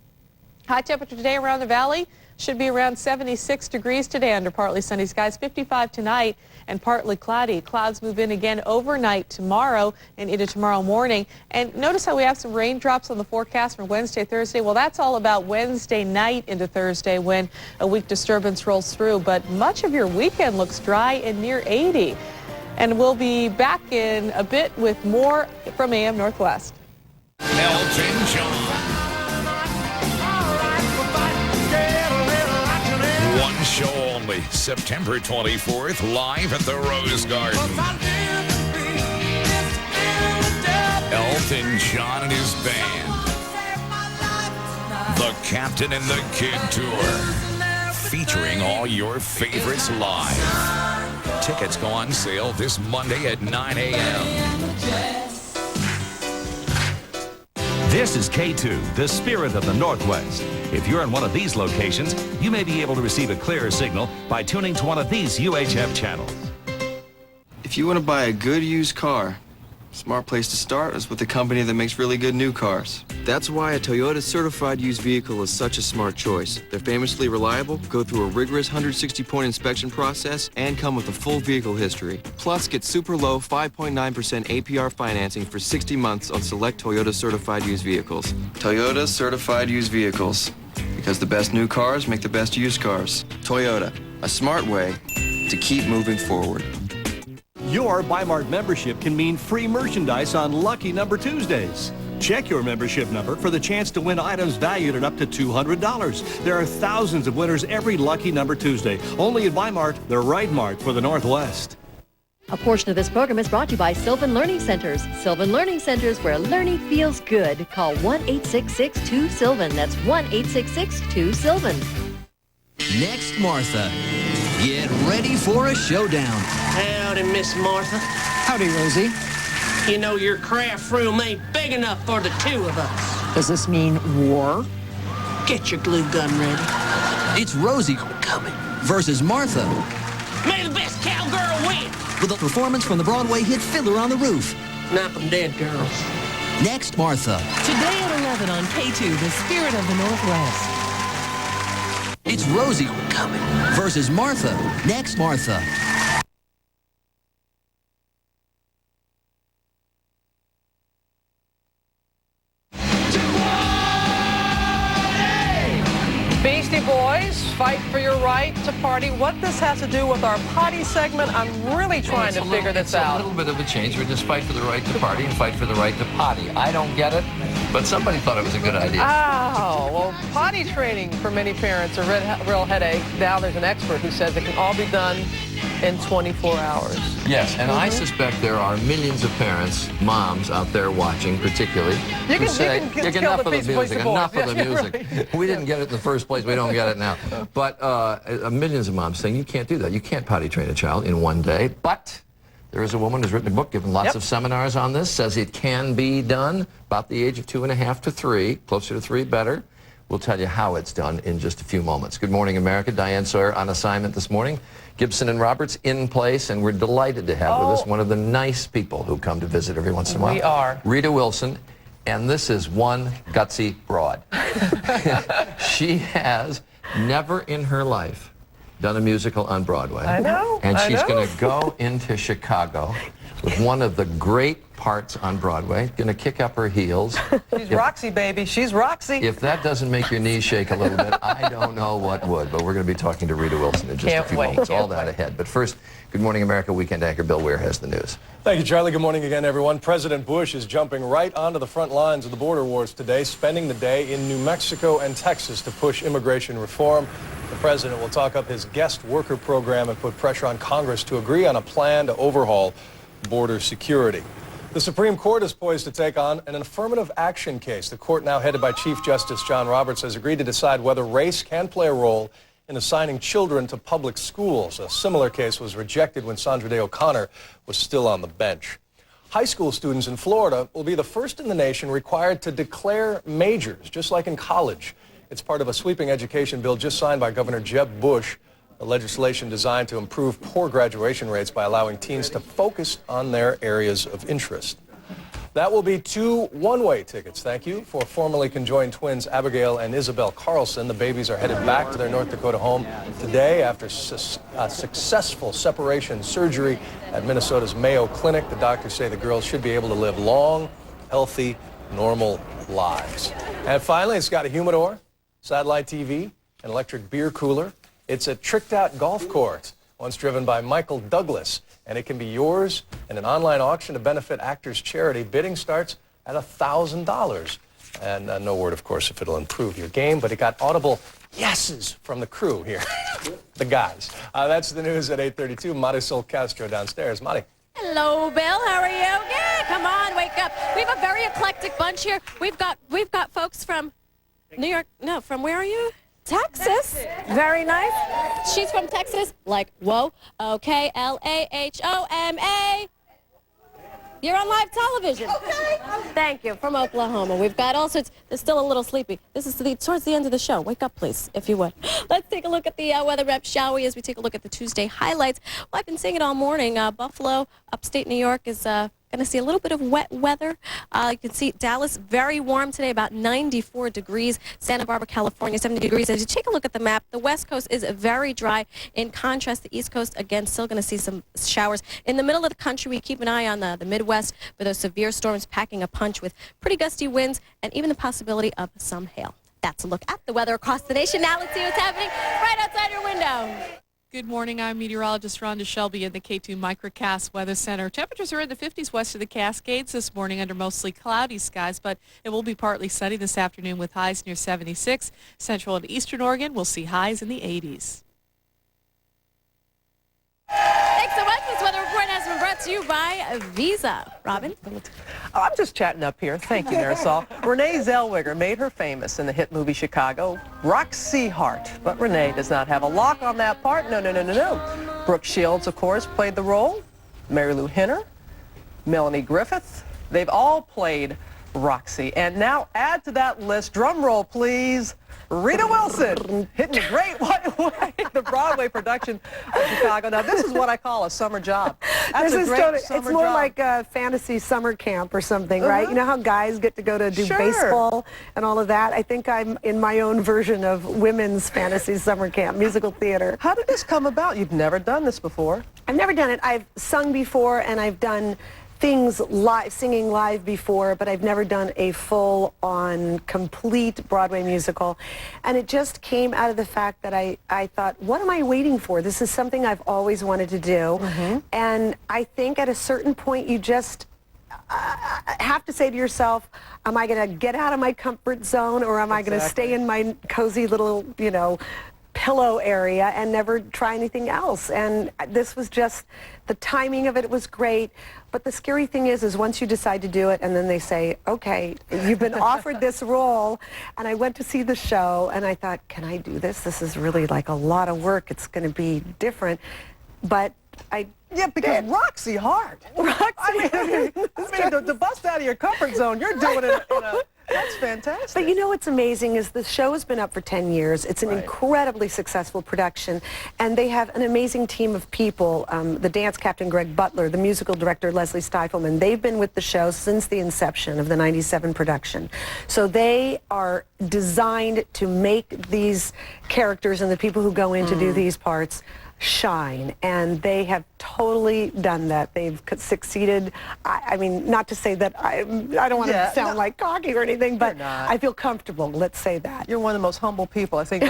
Speaker 28: High temperature today around the valley should be around 76 degrees today under partly sunny skies, 55 tonight and partly cloudy. Clouds move in again overnight tomorrow and into tomorrow morning. And notice how we have some raindrops on the forecast for Wednesday, Thursday. Well, that's all about Wednesday night into Thursday when a weak disturbance rolls through. But much of your weekend looks dry and near 80. And we'll be back in a bit with more from AM Northwest.
Speaker 20: Elton John. One show only, September 24th, live at the Rose Garden. Elton John and his band. The Captain and the Kid Tour. Featuring all your favorites live. Tickets go on sale this Monday at 9 a.m.
Speaker 14: This is K2, the spirit of the Northwest. If you're in one of these locations, you may be able to receive a clearer signal by tuning to one of these UHF channels.
Speaker 32: If you want to buy a good used car,
Speaker 3: Smart place to start is with a company that makes really good new cars. That's why a Toyota certified used vehicle is such a smart choice. They're famously reliable, go through a rigorous 160-point inspection process, and come with a full vehicle history. Plus, get super low 5.9% APR financing for 60 months on select Toyota certified used vehicles. Toyota certified used vehicles. Because the best new cars make the best used cars. Toyota, a smart way to keep moving forward.
Speaker 9: Your Bi-Mart membership can mean free merchandise on Lucky Number Tuesdays. Check your membership number for the chance to win items valued at up to $200. There are thousands of winners every Lucky Number Tuesday. Only at Bi-Mart, the right mart for the Northwest.
Speaker 10: A portion of this program is brought to you by Sylvan Learning Centers. Sylvan Learning Centers, where learning feels good. Call 1-866-2-SYLVAN. That's 1-866-2-SYLVAN.
Speaker 11: Next, Martha. Get ready for a showdown.
Speaker 12: Howdy, Miss Martha.
Speaker 11: Howdy, Rosie.
Speaker 12: You know your craft room ain't big enough for the two of us.
Speaker 11: Does this mean war?
Speaker 12: Get your glue gun ready.
Speaker 11: It's Rosie coming versus Martha.
Speaker 12: May the best cowgirl win.
Speaker 11: With a performance from the Broadway hit Fiddler on the Roof.
Speaker 12: Not them dead girls.
Speaker 11: Next, Martha.
Speaker 15: Today at 11 on K2, The Spirit of the Northwest.
Speaker 11: It's Rosie coming versus Martha. Next, Martha.
Speaker 28: Beastie Boys, Fight for Your Right to Party. What this has to do with our potty segment, I'm really trying to figure this out.
Speaker 17: It's a little bit of a change. We just fight for the right to party and fight for the right to potty. I don't get it, but somebody thought it was a good idea.
Speaker 28: Oh, well, potty training for many parents is a real headache. Now there's an expert who says it can all be done in 24 hours.
Speaker 17: Yes, and I suspect there are millions of parents, moms out there watching particularly, who say, enough of the music, enough of the music. Right. We didn't get it in the first place, we don't get it now. But millions of moms saying, you can't do that. You can't potty train a child in one day. But there is a woman who's written a book, given lots of seminars on this, says it can be done about the age of 2.5 to 3, closer to 3 better. We'll tell you how it's done in just a few moments. Good morning, America. Diane Sawyer on assignment this morning. Gibson and Roberts in place, and we're delighted to have with us one of the nice people who come to visit every once in a while.
Speaker 28: We are.
Speaker 17: Rita Wilson, and this is one gutsy broad. She has never in her life done a musical on Broadway.
Speaker 28: I know.
Speaker 17: And she's going to go into Chicago with one of the great parts on Broadway, going to kick up her heels.
Speaker 28: She's Roxy, baby. She's Roxy.
Speaker 17: If that doesn't make your knees shake a little bit, I don't know what would. But we're going to be talking to Rita Wilson in just a few moments. All that ahead. But first, Good Morning America weekend anchor Bill Weir has the news.
Speaker 19: Thank you, Charlie. Good morning again, everyone. President Bush is jumping right onto the front lines of the border wars today, spending the day in New Mexico and Texas to push immigration reform. The president will talk up his guest worker program and put pressure on Congress to agree on a plan to overhaul border security. The Supreme Court is poised to take on an affirmative action case. The court, now headed by Chief Justice John Roberts, has agreed to decide whether race can play a role in assigning children to public schools. A similar case was rejected when Sandra Day O'Connor was still on the bench. High school students in Florida will be the first in the nation required to declare majors, just like in college. It's part of a sweeping education bill just signed by Governor Jeb Bush, a legislation designed to improve poor graduation rates by allowing teens to focus on their areas of interest. That will be 2 one-way tickets. Thank you for formerly conjoined twins Abigail and Isabel Carlson. The babies are headed back to their North Dakota home today after successful separation surgery at Minnesota's Mayo Clinic. The doctors say the girls should be able to live long, healthy, normal lives. And finally, it's got a humidor, satellite TV, an electric beer cooler. It's a tricked-out golf course, once driven by Michael Douglas, and it can be yours in an online auction to benefit Actors Charity. Bidding starts at $1,000. And no word, of course, if it'll improve your game, but it got audible yeses from the crew here, the guys. That's the news at 8:32. Marisol Castro downstairs. Mari.
Speaker 25: Hello, Bill. How are you? Yeah, come on, wake up. We have a very eclectic bunch here. We've got folks from New York. No, from where are you? Texas. Very nice. She's from Texas. Like, whoa. Okay, Lahoma. You're on live television. Okay. Thank you. From Oklahoma. We've got all sorts. They're still a little sleepy. This is towards the end of the show. Wake up, please, if you would. Let's take a look at the weather rep, shall we, as we take a look at the Tuesday highlights. Well, I've been saying it all morning. Buffalo, upstate New York, is going going to see a little bit of wet weather. You can see Dallas very warm today, about 94 degrees. Santa Barbara, California, 70 degrees. As you take a look at the map, the West Coast is very dry. In contrast, the East Coast, again, still going to see some showers. In the middle of the country, we keep an eye on the Midwest for those severe storms packing a punch with pretty gusty winds and even the possibility of some hail. That's a look at the weather across the nation. Now let's see what's happening right outside your window.
Speaker 28: Good morning. I'm meteorologist Rhonda Shelby in the K2 Microcast Weather Center. Temperatures are in the 50s west of the Cascades this morning under mostly cloudy skies, but it will be partly sunny this afternoon with highs near 76. Central and eastern Oregon will see highs in the 80s.
Speaker 25: Thanks so much. This weather report has been brought to you by Visa. Robin?
Speaker 1: I'm just chatting up here. Thank you, Marisol. Renee Zellweger made her famous in the hit movie Chicago, Roxy Hart. But Renee does not have a lock on that part. No. Brooke Shields, of course, played the role. Mary Lou Henner, Melanie Griffith. They've all played Roxy. And now add to that list, drum roll please, Rita Wilson, hitting a great way, the Broadway production of Chicago. Now, this is what I call a summer job. That's a great summer job.
Speaker 2: It's more like a fantasy summer camp or something, right? You know how guys get to go to do baseball and all of that? I think I'm in my own version of women's fantasy summer camp, musical theater.
Speaker 1: How did this come about? You've never done this before.
Speaker 2: I've never done it. I've sung before, and I've done things live, singing live before, but I've never done a full-on, complete Broadway musical. And it just came out of the fact that I thought, what am I waiting for? This is something I've always wanted to do. And I think at a certain point, you just have to say to yourself, am I going to get out of my comfort zone, or am I going to stay in my cozy little, pillow area and never try anything else? And this was just, the timing of it was great. But the scary thing is once you decide to do it and then they say, okay, you've been offered this role. And I went to see the show and I thought, can I do this? This is really like a lot of work. It's going to be different. But
Speaker 1: yeah, because Roxy Hart. I mean, to bust out of your comfort zone, you're doing it that's fantastic.
Speaker 2: But you know what's amazing is the show has been up for 10 years. It's an incredibly successful production, and they have an amazing team of people. The dance captain, Greg Butler, the musical director, Leslie Stifelman, they've been with the show since the inception of the '97 production. So they are designed to make these characters and the people who go in to do these parts shine, and they have totally done that. They've succeeded. I mean, not to say that I don't want to sound like cocky or anything, but I feel comfortable. Let's say that.
Speaker 1: You're one of the most humble people. I think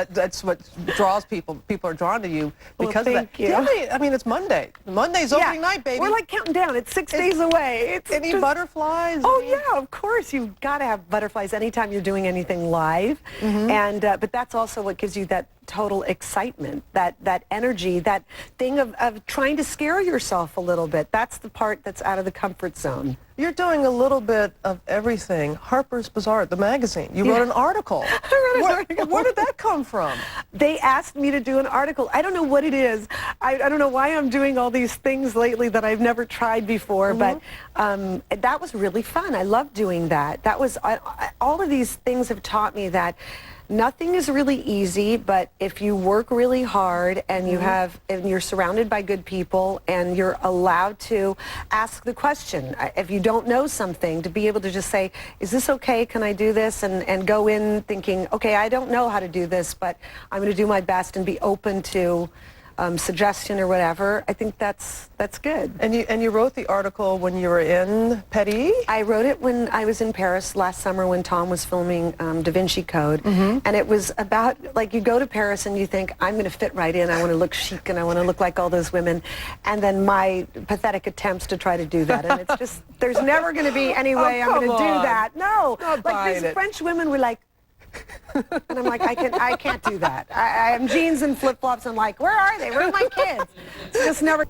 Speaker 1: that's what draws people. People are drawn to you because of that.
Speaker 2: Thank you.
Speaker 1: I mean, it's Monday. Monday's opening night, baby.
Speaker 2: We're like counting down. It's 6 days away.
Speaker 1: Any butterflies?
Speaker 2: Oh yeah, of course. You've got to have butterflies anytime you're doing anything live. And but that's also what gives you that total excitement, that energy, that thing of trying to scare yourself a little bit. That's the part that's out of the comfort zone.
Speaker 1: You're doing a little bit of everything. Harper's Bazaar, the magazine. You wrote an article.
Speaker 2: I wrote an article.
Speaker 1: Where did that come from?
Speaker 2: They asked me to do an article. I don't know what it is. I don't know why I'm doing all these things lately that I've never tried before, but that was really fun. I love doing that. That was, all of these things have taught me that nothing is really easy, but if you work really hard and and you're surrounded by good people and you're allowed to ask the question, if you don't know something, to be able to just say, is this okay? Can I do this? And go in thinking, okay, I don't know how to do this, but I'm going to do my best and be open to suggestion or whatever. I think that's good.
Speaker 1: And you wrote the article when you were in Paris?
Speaker 2: I wrote it when I was in Paris last summer when Tom was filming Da Vinci Code. And it was about, like, you go to Paris and you think, I'm going to fit right in. I want to look chic and I want to look like all those women. And then my pathetic attempts to try to do that. And it's just, there's never going to be any way I'm going to do that. No. Like, these French women were like, and I'm like, I can't do that. I'm jeans and flip-flops. I'm like, where are they? Where are my kids? It's just never